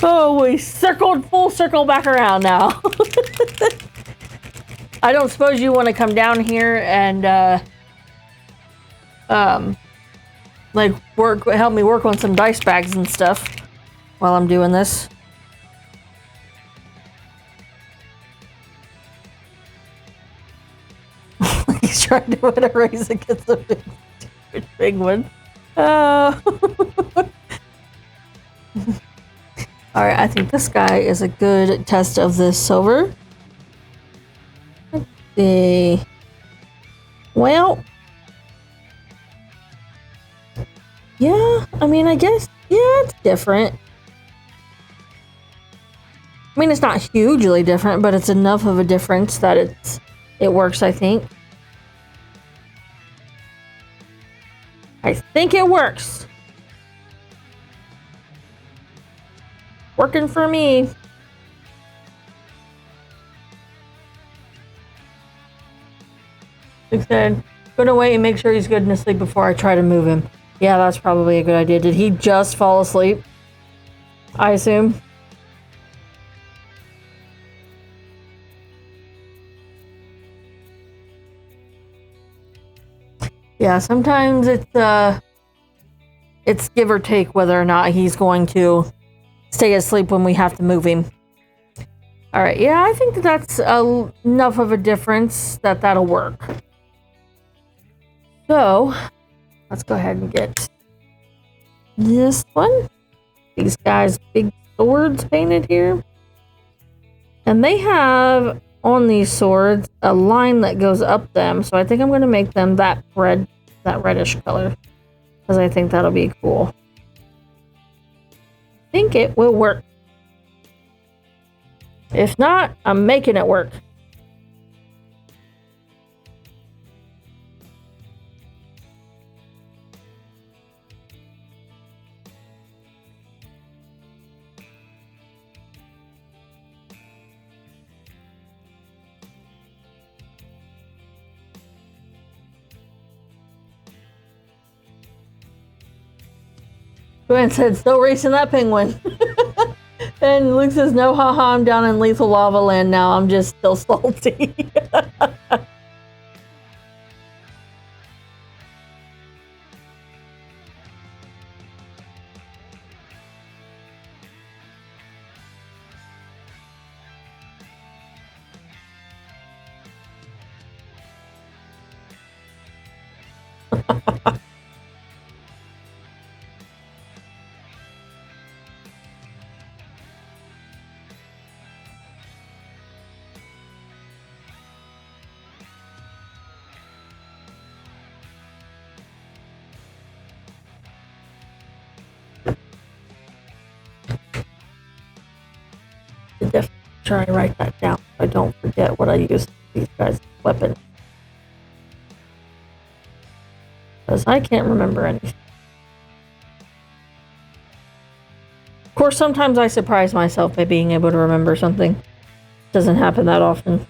Oh, we circled full circle back around now. I don't suppose you want to come down here and like help me work on some dice bags and stuff while I'm doing this. He's trying to win a race against a big one. Oh. Alright, I think this guy is a good test of this silver. Let's see. Well, yeah, I mean, I guess, yeah, it's different. I mean, it's not hugely different, but it's enough of a difference that it works, I think. I think it works. Working for me. Like I said, gonna wait and make sure he's good and asleep before I try to move him. Yeah, that's probably a good idea. Did he just fall asleep? I assume. Yeah, sometimes it's give or take whether or not he's going to stay asleep when we have to move him. All right, yeah, I think that's enough of a difference that that'll work. So, let's go ahead and get this one. These guys' big swords painted here. And they have on these swords a line that goes up them, so I think I'm going to make them that reddish color, because I think that'll be cool. I think it will work. If not, I'm making it work. Gwen said, still racing that penguin. And Luke says, no, haha, I'm down in lethal lava land now. I'm just still salty. Definitely try to write that down so I don't forget what I use these guys' weapons. Because I can't remember anything. Of course, sometimes I surprise myself by being able to remember something. Doesn't happen that often.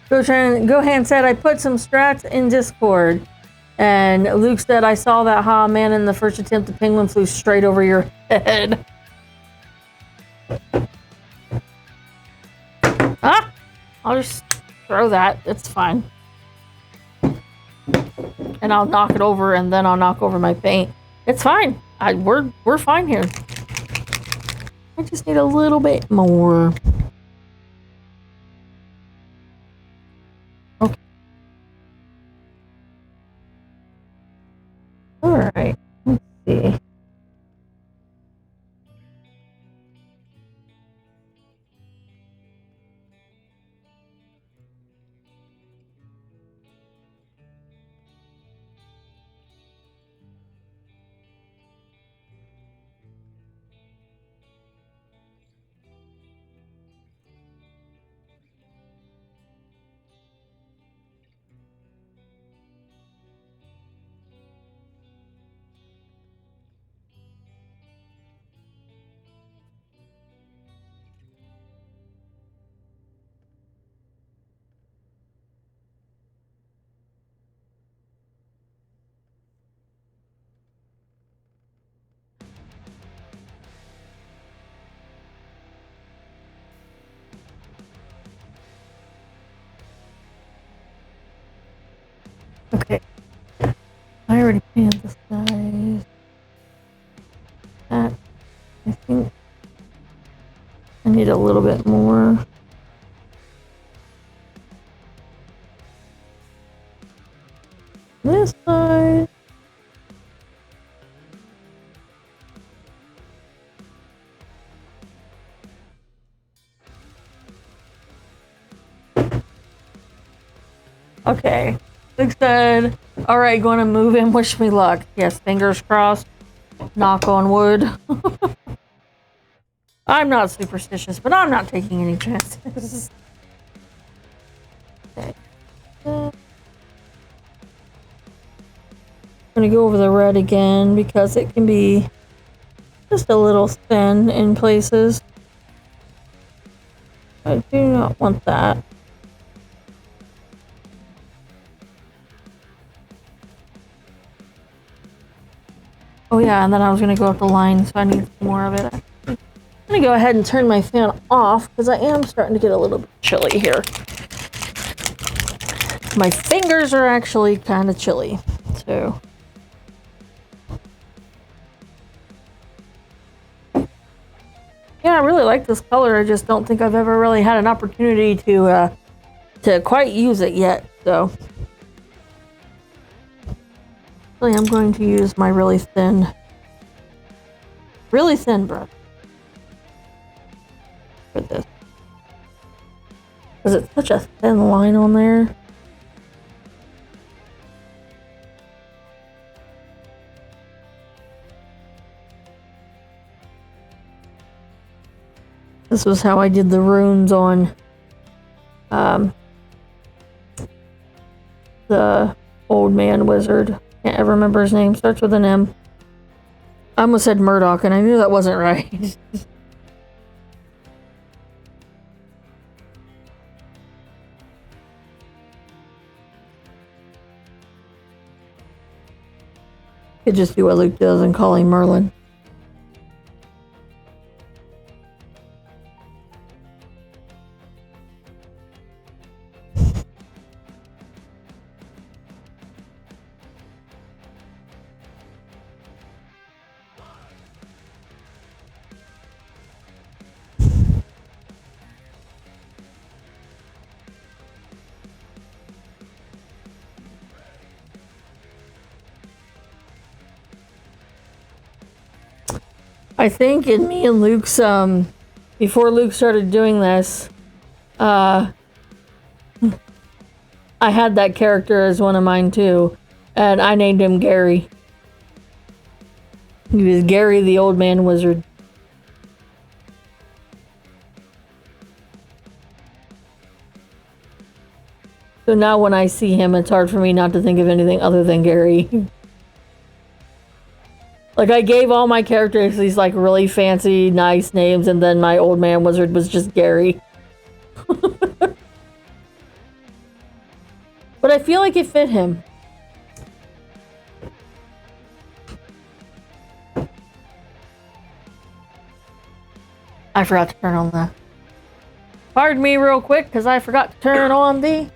Gohan said, I put some strats in Discord. And Luke said, I saw that man in the first attempt, the penguin flew straight over your head. Ah! I'll just throw that. It's fine. And I'll knock it over, and then I'll knock over my paint. It's fine. We're fine here. I just need a little bit more. Okay. Alright. Let's see. Okay. I already painted this guy. That, I think I need a little bit more. This side. Okay. Luke said, alright, going to move in, wish me luck. Yes, fingers crossed. Knock on wood. I'm not superstitious, but I'm not taking any chances. Okay. I'm going to go over the red again because it can be just a little thin in places. I do not want that. Oh yeah, and then I was going to go up the line, so I need more of it. I'm going to go ahead and turn my fan off, because I am starting to get a little bit chilly here. My fingers are actually kind of chilly, so... Yeah, I really like this color, I just don't think I've ever really had an opportunity to quite use it yet, so... I'm going to use my really thin brush for this. Because it's such a thin line on there. This was how I did the runes on the old man wizard. Can't ever remember his name. Starts with an M. I almost said Murdoch, and I knew that wasn't right. Could just do what Luke does and call him Merlin. I think in me and Luke's, before Luke started doing this, I had that character as one of mine too, and I named him Gary. He was Gary the Old Man Wizard. So now when I see him, it's hard for me not to think of anything other than Gary. Like, I gave all my characters these, like, really fancy, nice names, and then my old man wizard was just Gary. But I feel like it fit him. I forgot to turn on the... Pardon me real quick, because I forgot to turn on the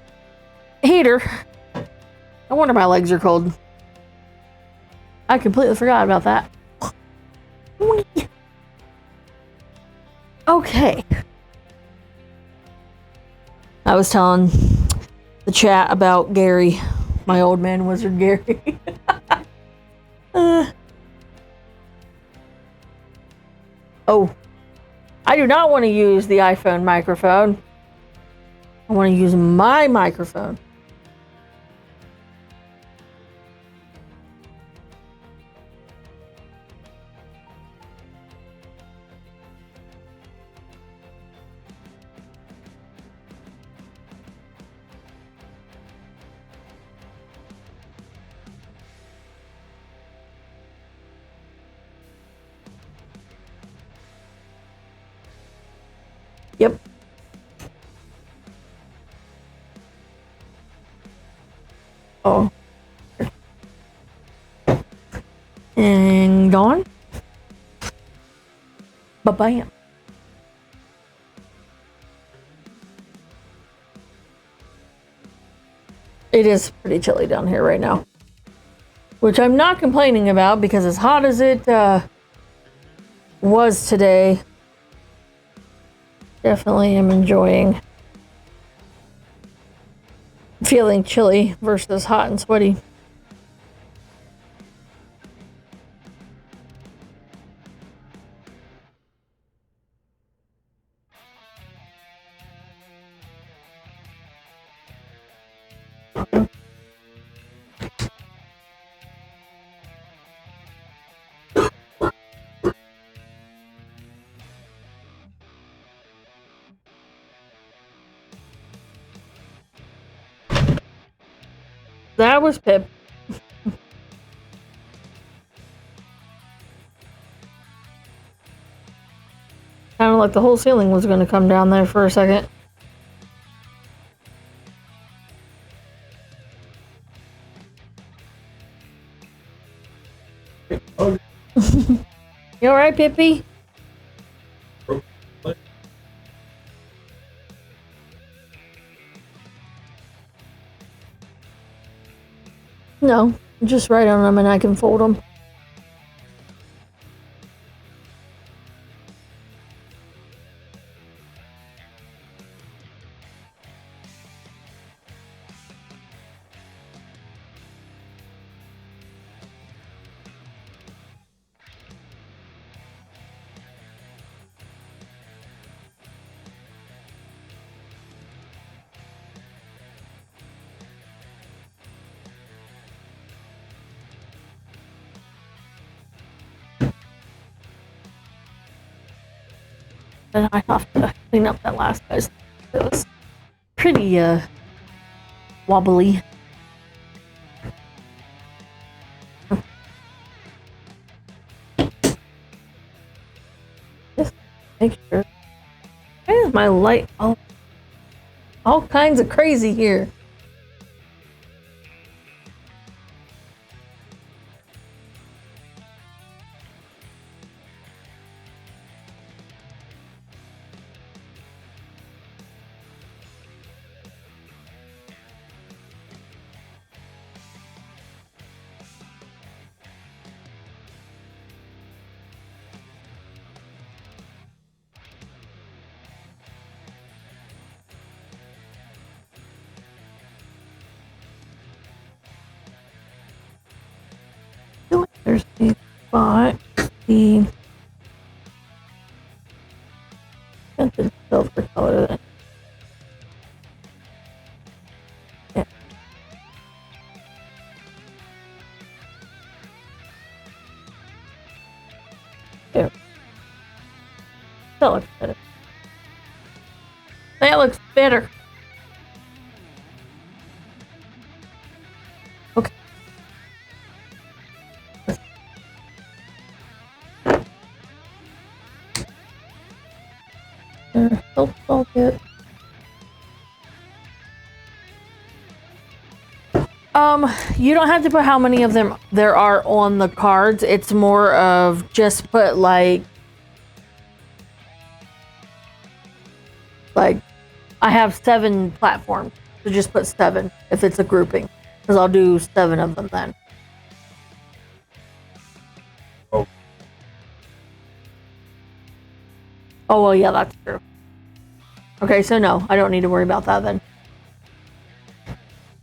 heater. No wonder my legs are cold. I completely forgot about that. Okay. I was telling the chat about Gary, my old man wizard Gary. Oh, I do not want to use the iPhone microphone. I want to use my microphone. Yep. Oh. And gone. Ba-bam. It is pretty chilly down here right now. Which I'm not complaining about because as hot as it was today, definitely am enjoying feeling chilly versus hot and sweaty. That was Pip. Kind of like the whole ceiling was going to come down there for a second. You alright, Pippy? No, just write on them and I can fold them. And I have to clean up that last guy's. It was pretty wobbly. Just make sure. Why is my light all kinds of crazy here? There's the spot, the scented silver color. That, yeah. There. That looks better. That looks better. Okay. Help all bit. You don't have to put how many of them there are on the cards. It's more of just put like I have 7 platforms, so just put 7 if it's a grouping, because I'll do 7 of them then. Oh. Oh, well, yeah, that's true. Okay, so no, I don't need to worry about that then.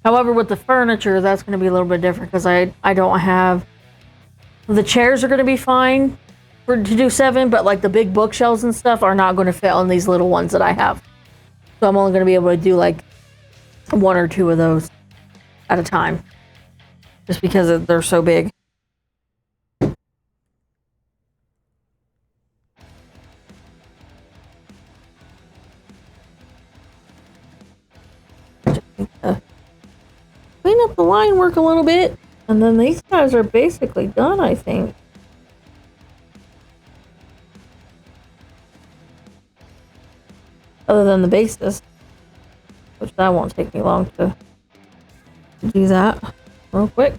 However, with the furniture, that's going to be a little bit different because I don't have... The chairs are going to be fine to do 7, but like the big bookshelves and stuff are not going to fit on these little ones that I have. So I'm only going to be able to do like 1 or 2 of those at a time. Just because they're so big. Clean up the line work a little bit. And then these guys are basically done, I think. Other than the bases. Which that won't take me long to do that real quick.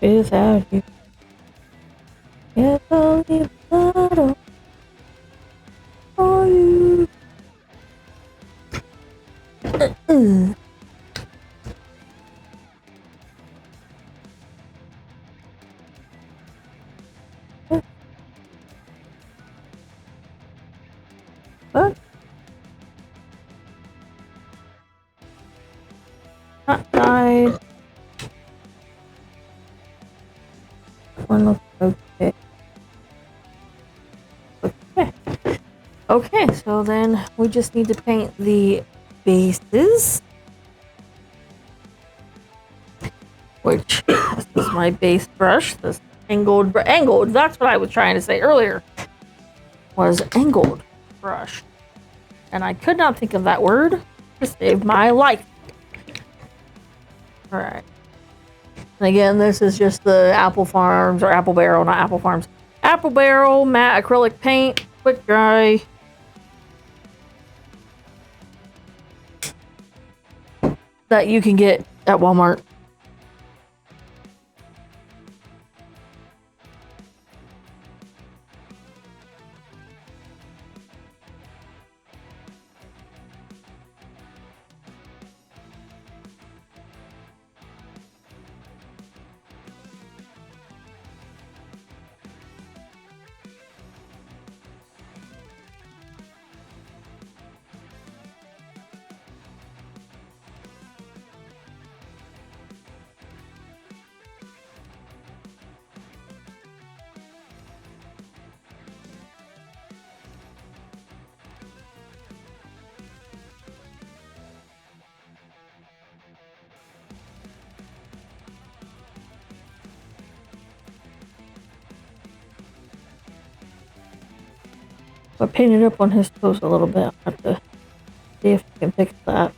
Without you. Yes, I'll leave that for you. What? Not died. One looks okay. Okay, so then we just need to paint the bases. Which, this is my base brush. This angled, that's what I was trying to say earlier. Was angled brush. And I could not think of that word to save my life. Alright. And again, this is just the Apple Farms, or Apple Barrel, not Apple Farms. Apple Barrel matte acrylic paint, quick dry. That you can get at Walmart. I painted up on his toes a little bit. I'll have to see if I can fix that.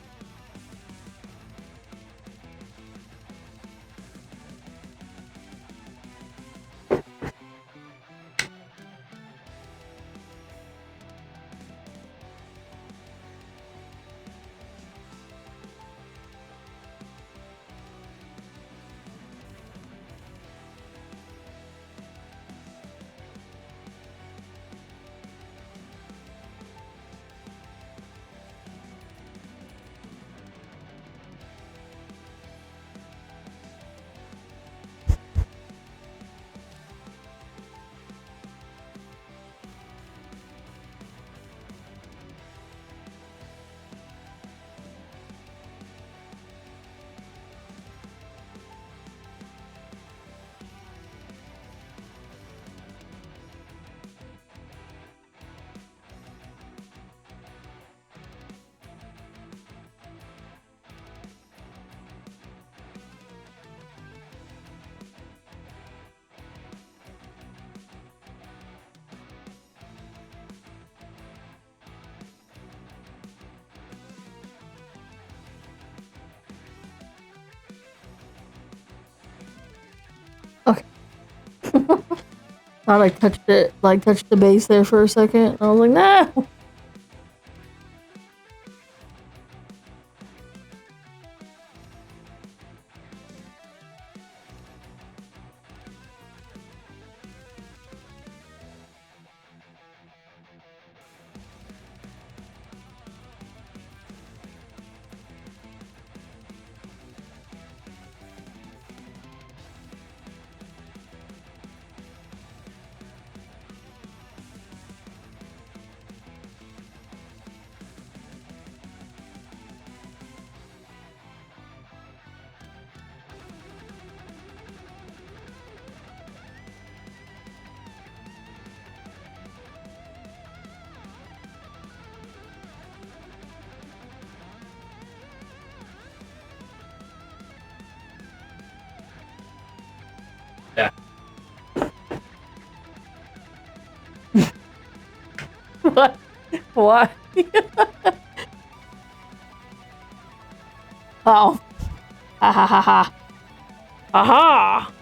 thought I touched it, like touched the base there for a second. I was like, no! Yeah. What? What? Oh. Ha ha ha ha. Aha!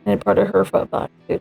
And part of her foot back too.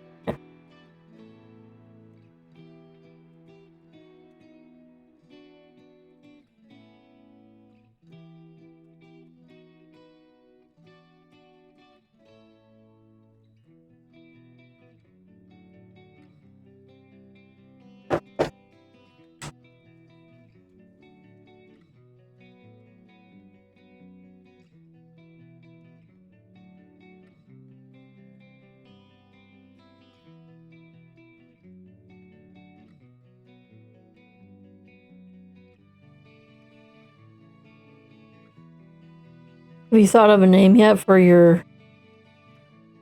Have you thought of a name yet for your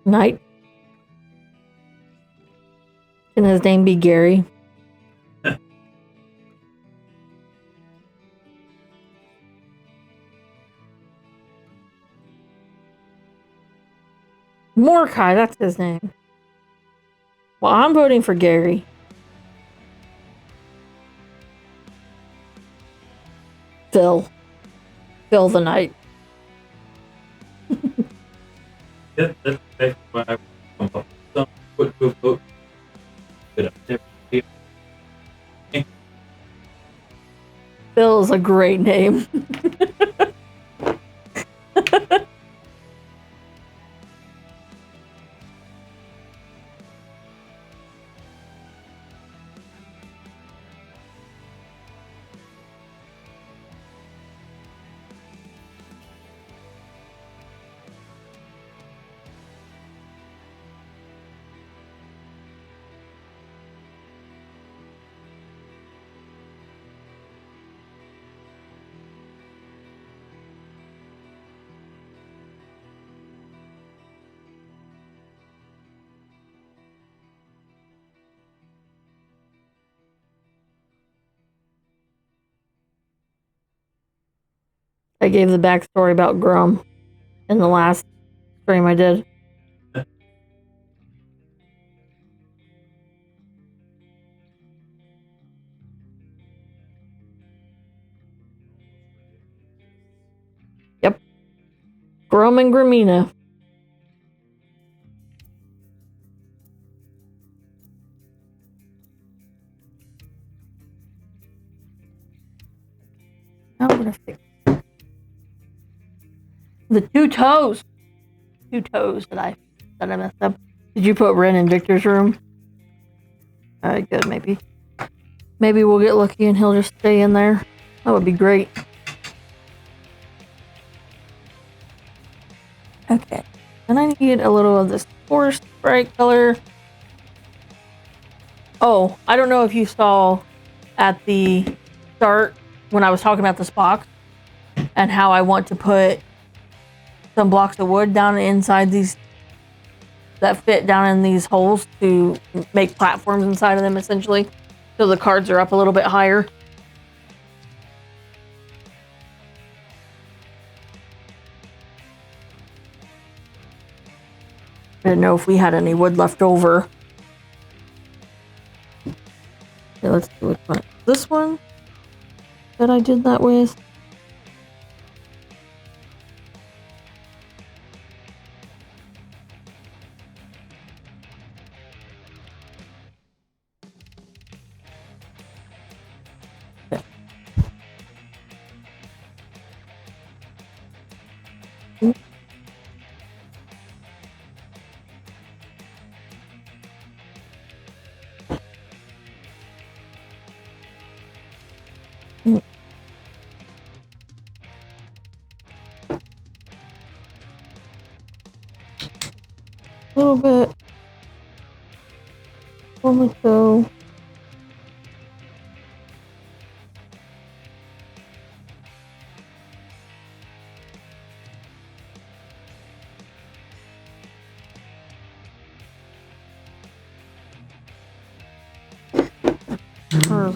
knight? Can his name be Gary? Mordecai, that's his name. Well, I'm voting for Gary. Phil the Knight. Yeah, that's why I come up with some good vote. Bit of different. Phil is a great name. I gave the backstory about Grum in the last stream I did. Yep. Grum and Gramina. Now I'm gonna fix the two toes that I messed up. Did you put Ren in Victor's room? All right, good. Maybe we'll get lucky and he'll just stay in there. That would be great. Okay, and I need a little of this forest bright color. Oh, I don't know if you saw at the start when I was talking about this box and how I want to put some blocks of wood down inside these that fit down in these holes to make platforms inside of them, essentially, so the cards are up a little bit higher. I didn't know if we had any wood left over. Okay, let's do which one. This one that I did that with. A little bit. One would go.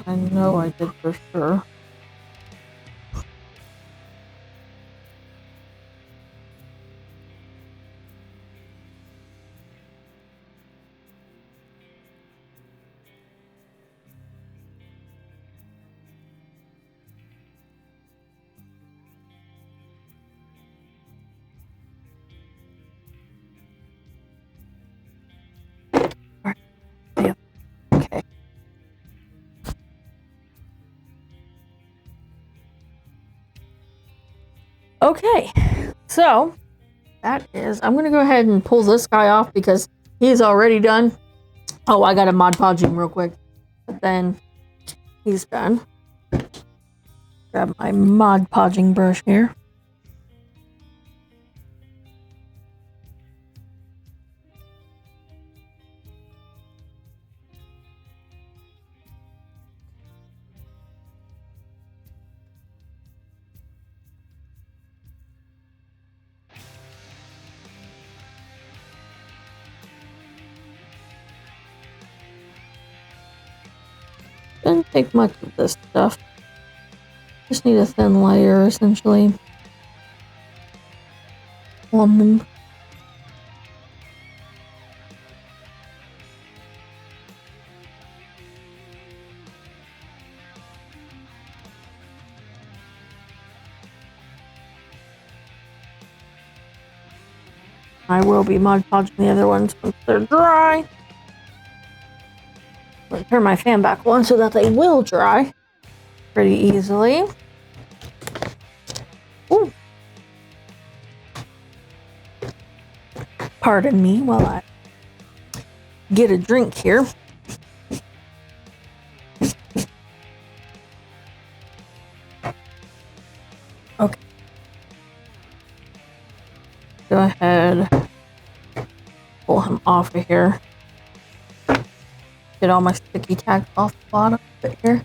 I know I did for sure. Yeah. Okay. Okay, so that is, I'm going to go ahead and pull this guy off because he's already done. Oh, I got to Mod Podge him real quick, but then he's done. Grab my Mod Podging brush here. Didn't take much of this stuff. Just need a thin layer, essentially, on them. I will be Mod Podging the other ones once they're dry. Let me turn my fan back on so that they will dry pretty easily. Ooh. Pardon me while I get a drink here. Okay. Go ahead. Pull him off of here. Get all my sticky tack off the bottom of it here.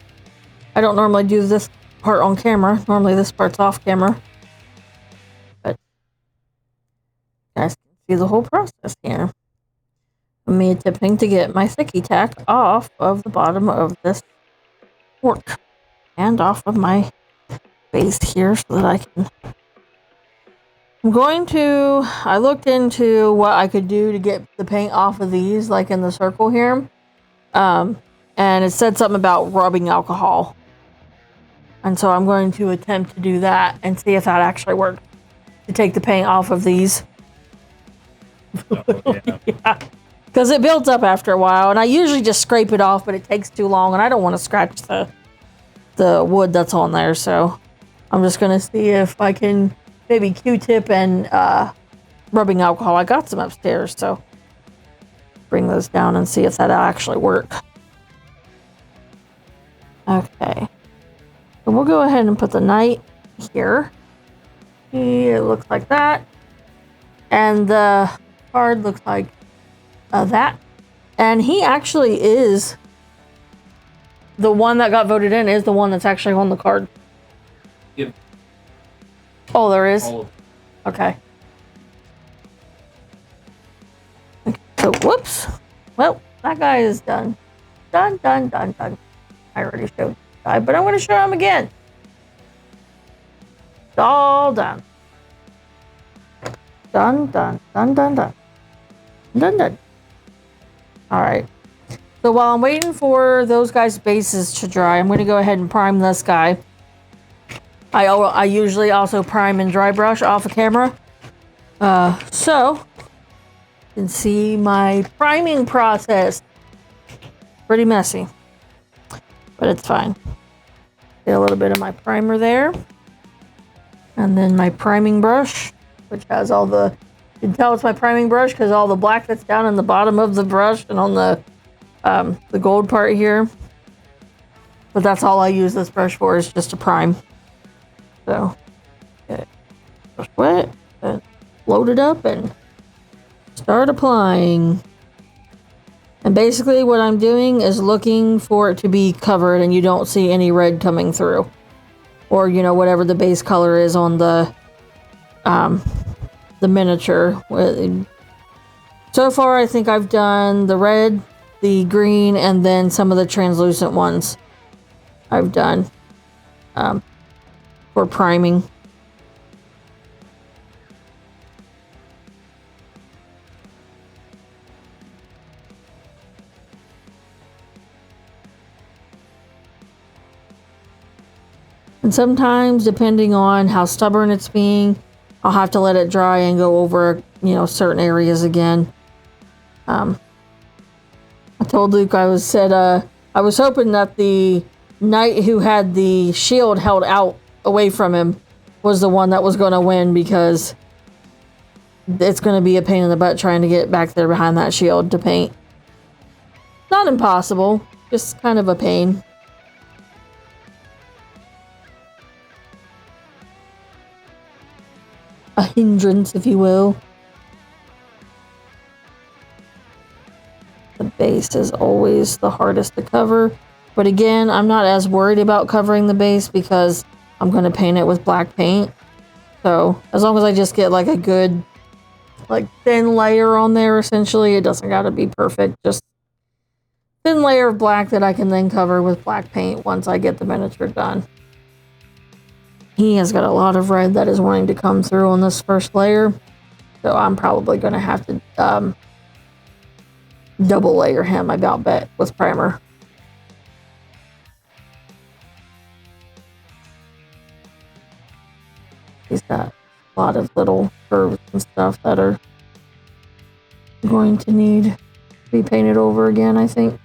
I don't normally do this part on camera. Normally this part's off camera. But you guys can see the whole process here. Me attempting to get my sticky tack off of the bottom of this fork. And off of my base here so that I can... I looked into what I could do to get the paint off of these, like in the circle here. And it said something about rubbing alcohol. And so I'm going to attempt to do that and see if that actually works. To take the paint off of these. Yeah. Because it builds up after a while. And I usually just scrape it off, but it takes too long. And I don't want to scratch the wood that's on there. So I'm just going to see if I can maybe Q-tip and rubbing alcohol. I got some upstairs, so bring those down and see if that'll actually work. Okay. So we'll go ahead and put the knight here. It looks like that. And the card looks like that. And he actually is the one that got voted in is the one that's actually on the card. Yep. Oh, there is? All of Okay. So, whoops. Well, that guy is done. Done. I already showed the guy, but I'm going to show him again. It's all done. Done. All right. So while I'm waiting for those guys' bases to dry, I'm going to go ahead and prime this guy. I usually also prime and dry brush off of camera. So you can see my priming process. Pretty messy, but it's fine. Get a little bit of my primer there. And then my priming brush, which has all the, you can tell it's my priming brush because all the black that's down in the bottom of the brush and on the gold part here. But that's all I use this brush for, is just to prime. So, get it brush wet, and load it up and start applying. And basically what I'm doing is looking for it to be covered and you don't see any red coming through. Or, you know, whatever the base color is on the miniature. So far, I think I've done the red, the green, and then some of the translucent ones I've done for priming. And sometimes, depending on how stubborn it's being, I'll have to let it dry and go over, you know, certain areas again. I told Luke I was hoping that the knight who had the shield held out away from him was the one that was going to win, because it's going to be a pain in the butt trying to get back there behind that shield to paint. Not impossible, just kind of a pain. A hindrance, if you will. The base is always the hardest to cover. But again, I'm not as worried about covering the base because I'm going to paint it with black paint. So as long as I just get like a good, like, thin layer on there, essentially, it doesn't got to be perfect. Just thin layer of black that I can then cover with black paint once I get the miniature done. He has got a lot of red that is wanting to come through on this first layer. So I'm probably going to have to double layer him, I about bet, with primer. He's got a lot of little curves and stuff that are going to need to be painted over again, I think.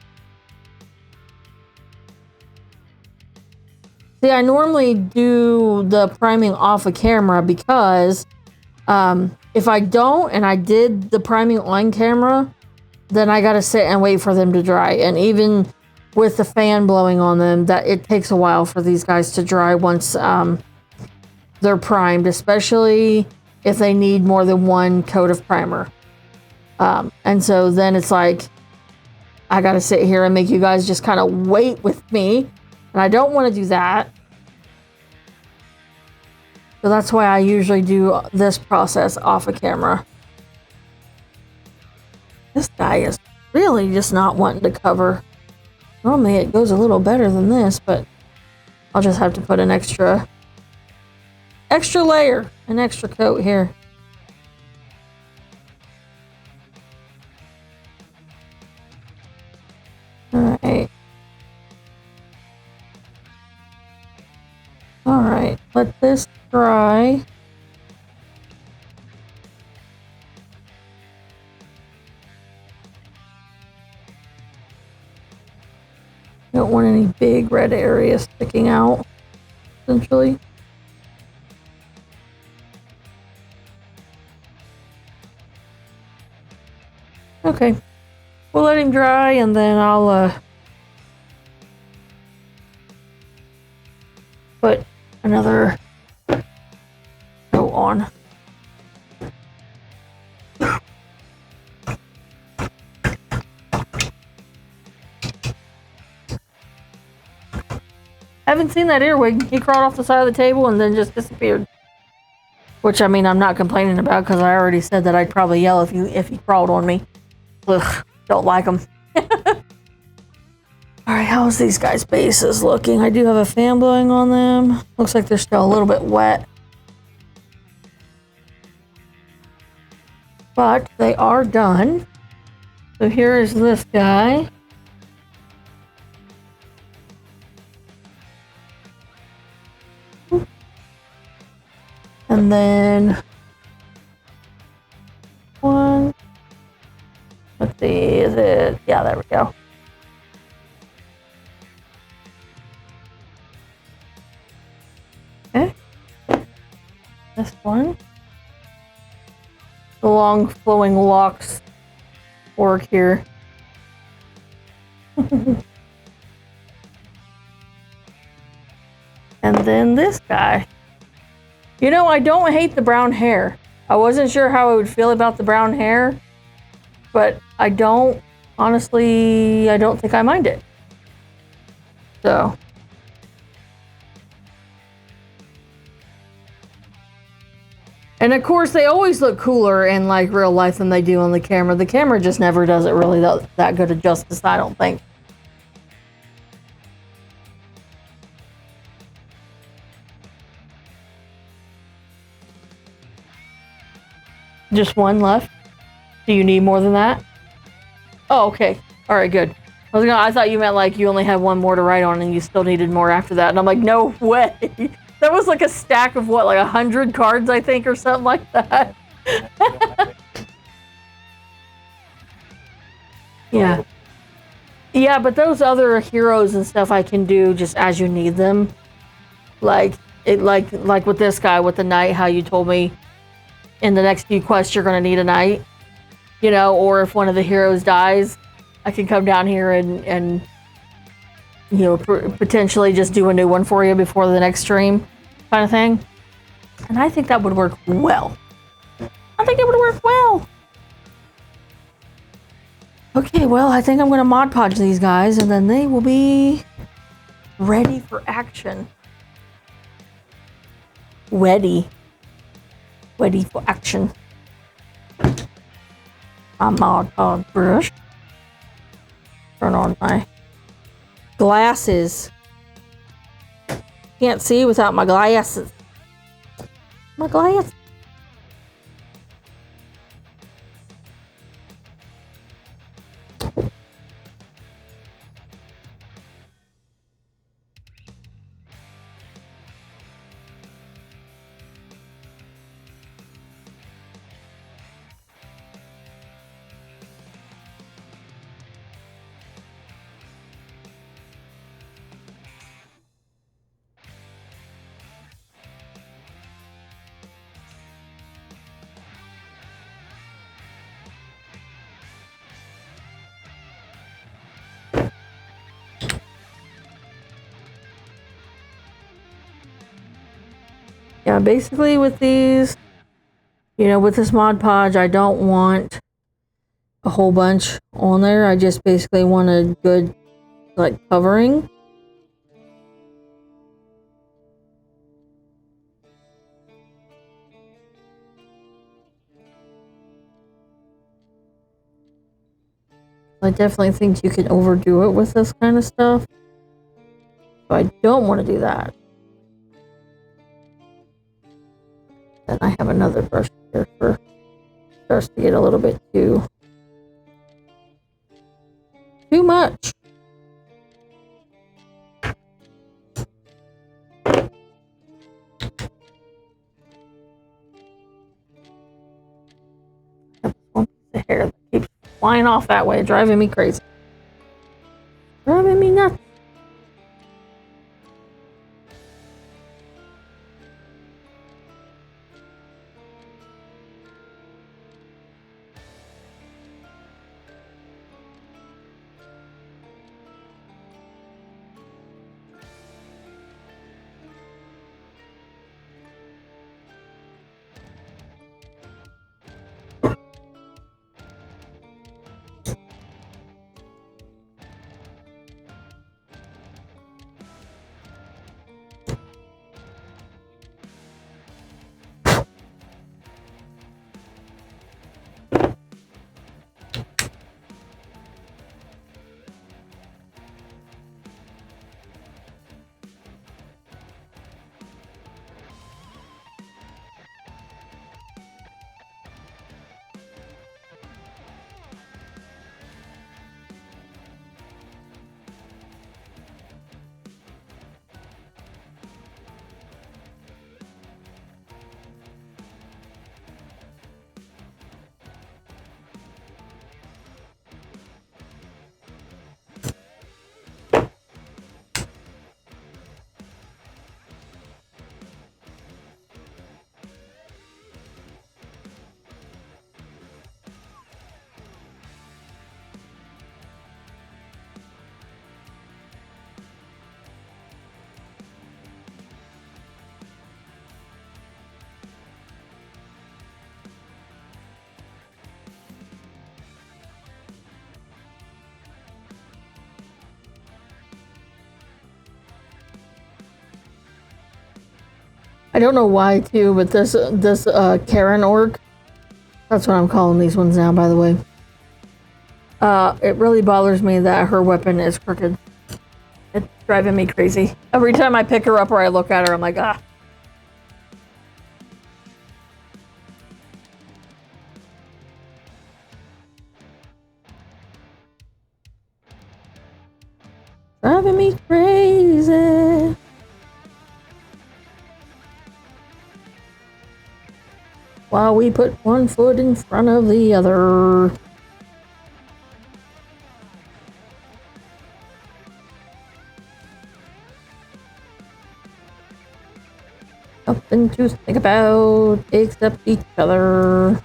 See, I normally do the priming off of camera because if I don't and I did the priming on camera, then I gotta sit and wait for them to dry. And even with the fan blowing on them, that it takes a while for these guys to dry once they're primed, especially if they need more than one coat of primer. And so then it's like, I gotta sit here and make you guys just kind of wait with me. And I don't want to do that. So that's why I usually do this process off of camera. This guy is really just not wanting to cover. Normally it goes a little better than this, but I'll just have to put an extra layer, an extra coat here. Alright. Alright, let this dry. Don't want any big red areas sticking out, essentially. Okay, we'll let him dry and then I'll put another coat on. Haven't seen that earwig. He crawled off the side of the table and then just disappeared. Which, I mean, I'm not complaining about because I already said that I'd probably yell if he crawled on me. Ugh, don't like him. Alright, how's these guys' bases looking? I do have a fan blowing on them. Looks like they're still a little bit wet. But they are done. So here is this guy. And then one. Let's see, is it? Yeah, there we go. Okay. This one. The long flowing locks orc here. And then this guy. You know, I don't hate the brown hair. I wasn't sure how I would feel about the brown hair, but I don't, honestly, I don't think I mind it. So. And of course, they always look cooler in like real life than they do on the camera. The camera just never does it really that good of justice, I don't think. Just one left? Do you need more than that? Oh, okay. All right, good. I thought you meant like you only had one more to write on and you still needed more after that. And I'm like, no way. That was like a stack of what, like 100 cards, I think, or something like that. Yeah. Yeah, but those other heroes and stuff I can do just as you need them. Like with this guy with the knight, how you told me in the next few quests you're gonna need a knight. You know, or if one of the heroes dies, I can come down here and you know, potentially just do a new one for you before the next stream, kind of thing. And I think that would work well. I think it would work well. Okay, well, I think I'm going to Mod Podge these guys, and then they will be ready for action. Ready for action. My Mod Podge brush. Turn on my glasses. Can't see without my glasses. My glasses. Yeah, basically with these, you know, with this Mod Podge, I don't want a whole bunch on there. I just basically want a good, like, covering. I definitely think you can overdo it with this kind of stuff. So I don't want to do that. Then I have another brush here for starts to get a little bit too much. One piece of hair that keeps flying off that way, driving me crazy. Driving me nuts. I don't know why too, but this Karen orc, that's what I'm calling these ones now, by the way. It really bothers me that her weapon is crooked. It's driving me crazy. Every time I pick her up or I look at her, I'm like, ah. Driving me crazy. While we put one foot in front of the other. Nothing to think about except each other.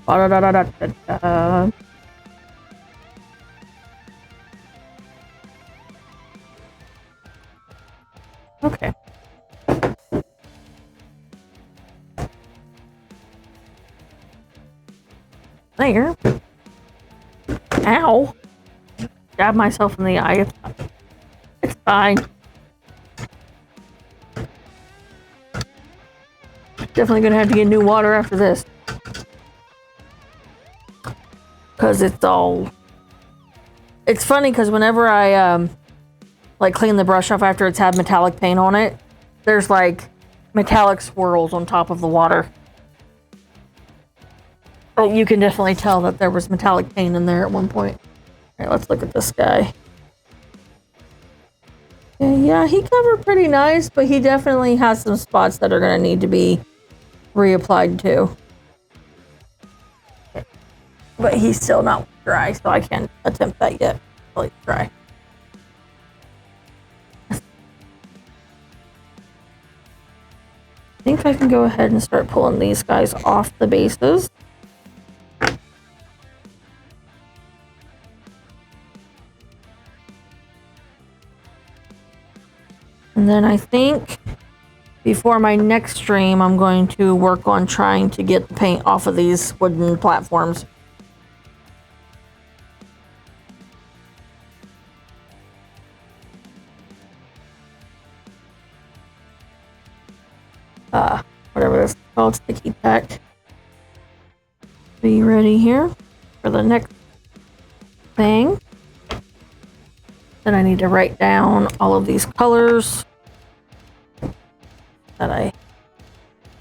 Ba-da-da-da-da-da-da. Okay. There. Ow. Stabbed myself in the eye. It's fine. Definitely gonna have to get new water after this. Cause it's all... It's funny because whenever I like clean the brush off after it's had metallic paint on it, there's like metallic swirls on top of the water. Oh, you can definitely tell that there was metallic paint in there at one point. All right, let's look at this guy. Yeah, he covered pretty nice, but he definitely has some spots that are going to need to be reapplied too. Okay. But he's still not dry, so I can't attempt that yet until he's dry. I think I can go ahead and start pulling these guys off the bases. And then I think before my next stream, I'm going to work on trying to get the paint off of these wooden platforms. Whatever this is called, sticky pack. Be ready here for the next thing. Then I need to write down all of these colors that I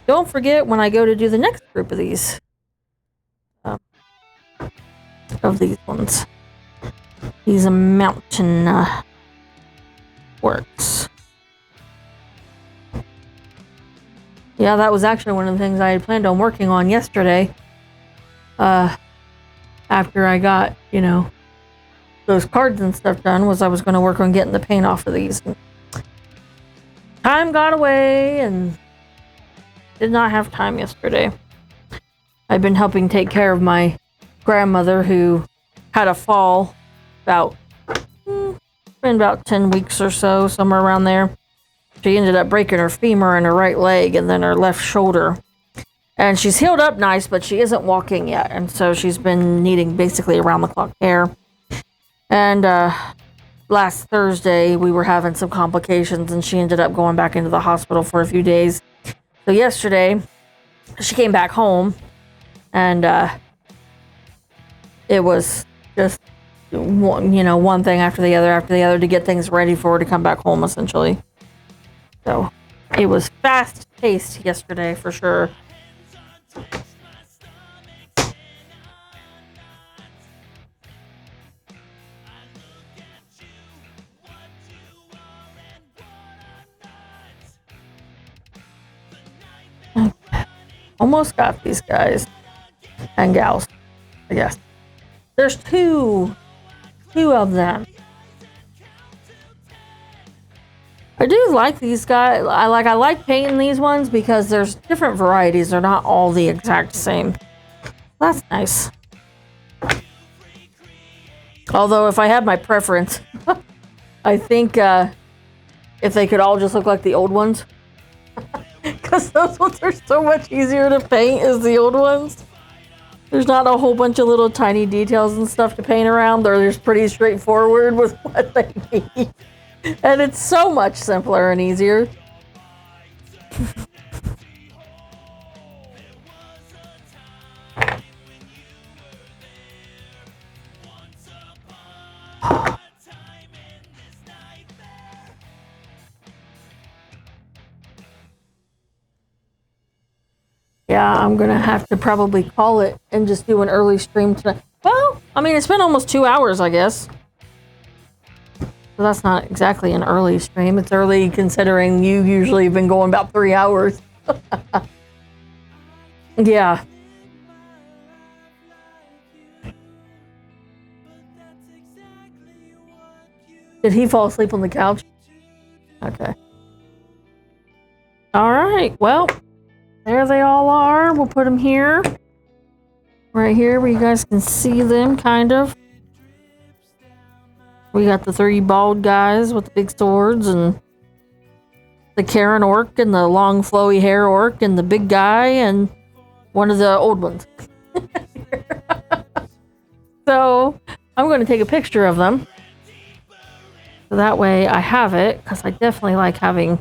don't forget when I go to do the next group of these. Of these ones. These are Mountain Orcs. Yeah, that was actually one of the things I had planned on working on yesterday. After I got, you know, those cards and stuff done, was I was going to work on getting the paint off of these. Time got away and did not have time yesterday. I've been helping take care of my grandmother who had a fall about, been about 10 weeks or so, somewhere around there. She ended up breaking her femur in her right leg and then her left shoulder. And she's healed up nice, but she isn't walking yet. And so she's been needing basically around-the-clock care. And last Thursday, we were having some complications, and she ended up going back into the hospital for a few days. So yesterday, she came back home, and it was just one thing after the other to get things ready for her to come back home, essentially. So it was fast-paced yesterday, for sure. Almost got these guys and gals, I guess. There's two of them. I do like these guys. I like painting these ones because there's different varieties. They're not all the exact same. That's nice. Although if I had my preference, I think if they could all just look like the old ones. Because those ones are so much easier to paint as the old ones. There's not a whole bunch of little tiny details and stuff to paint around. They're just pretty straightforward with what they need. And it's so much simpler and easier. Yeah, I'm gonna have to probably call it and just do an early stream tonight. Well, I mean, it's been almost 2 hours, I guess. So that's not exactly an early stream. It's early considering you usually have been going about 3 hours. Yeah. Did he fall asleep on the couch? Okay. All right. Well, there they all are. We'll put them here. Right here where you guys can see them, kind of. We got the 3 bald guys with the big swords, and the Karen orc, and the long flowy hair orc, and the big guy, and one of the old ones. So I'm going to take a picture of them. So that way I have it, because I definitely like having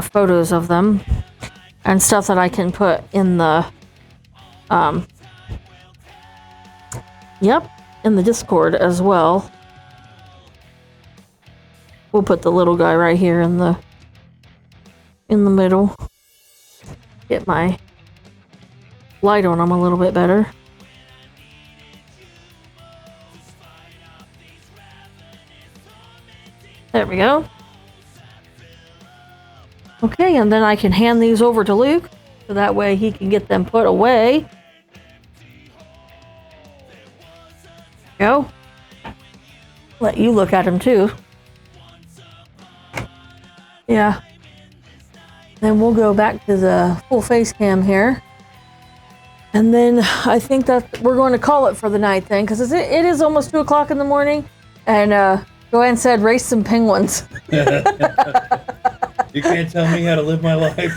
photos of them and stuff that I can put in the in the Discord as well. We'll put the little guy right here in the middle. Get my light on him a little bit better. There we go. Okay, and then I can hand these over to Luke, so that way he can get them put away. Go. Let you look at them too. Yeah. Then we'll go back to the full face cam here. And then I think that we're going to call it for the night then, because it is almost 2 o'clock in the morning. And Joanne said, race some penguins. You can't tell me how to live my life.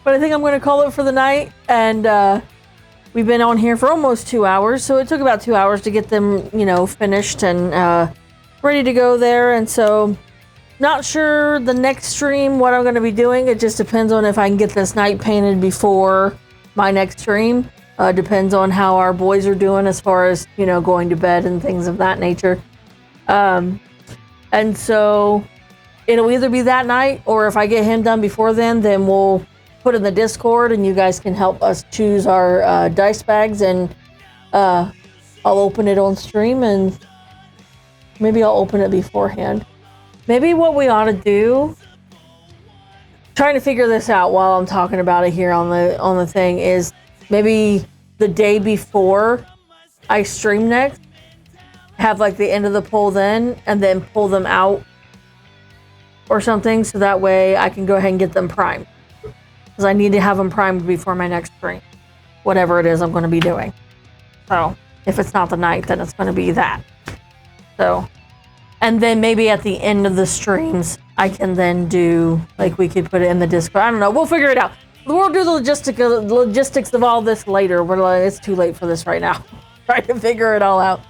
But I think I'm going to call it for the night. And we've been on here for almost 2 hours. So it took about 2 hours to get them, finished and ready to go there. And so not sure the next stream what I'm going to be doing. It just depends on if I can get this night painted before my next stream. Depends on how our boys are doing as far as, going to bed and things of that nature. And so it'll either be that night, or if I get him done before then we'll put in the Discord and you guys can help us choose our dice bags, and I'll open it on stream, and maybe I'll open it beforehand. Maybe what we ought to do, trying to figure this out while I'm talking about it here on the thing, is maybe the day before I stream next, have like the end of the pull then, and then pull them out or something, so that way I can go ahead and get them primed. Because I need to have them primed before my next stream, whatever it is I'm going to be doing. So if it's not the night, then it's going to be that. So, and then maybe at the end of the streams, I can then do, like, we could put it in the Discord. I don't know. We'll figure it out. We'll do the logistics of all this later. It's too late for this right now. Trying to figure it all out.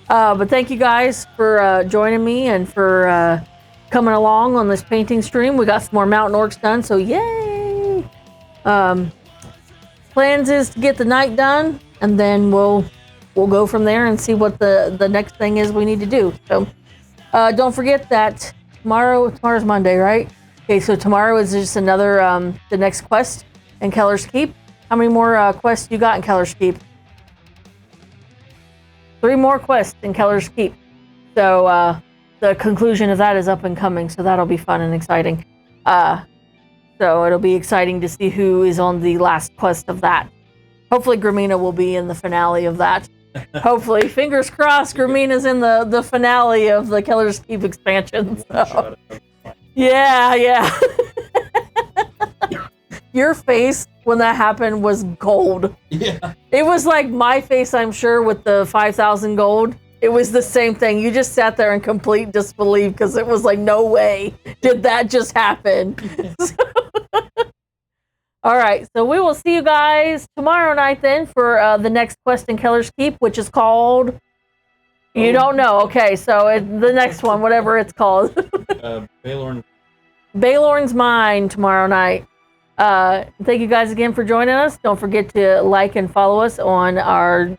But thank you guys for joining me and for coming along on this painting stream. We got some more Mountain Orcs done, so yay! Plans is to get the night done, and then we'll go from there and see what the next thing is we need to do. So don't forget that tomorrow's Monday, right? Okay, so tomorrow is just another the next quest in Keller's Keep. How many more quests you got in Keller's Keep? 3 more quests in Keller's Keep. So the conclusion of that is up and coming, so that'll be fun and exciting. So it'll be exciting to see who is on the last quest of that. Hopefully Gramina will be in the finale of that. Hopefully, fingers crossed, Gramina's in the finale of the Keller's Keep expansion. So. Yeah. Your face when that happened was gold. Yeah. It was like my face, I'm sure, with the 5,000 gold. It was the same thing. You just sat there in complete disbelief because it was like, no way did that just happen. All right, so we will see you guys tomorrow night then for the next quest in Keller's Keep, which is called You don't know. Okay, so the next one, whatever it's called. Baylorn. Baylorn's Mine tomorrow night. Thank you guys again for joining us. Don't forget to like and follow us on our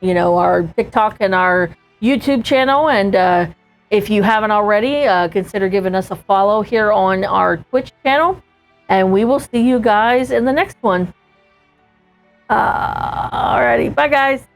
TikTok and our YouTube channel. And if you haven't already, consider giving us a follow here on our Twitch channel. And we will see you guys in the next one. Alrighty, bye guys.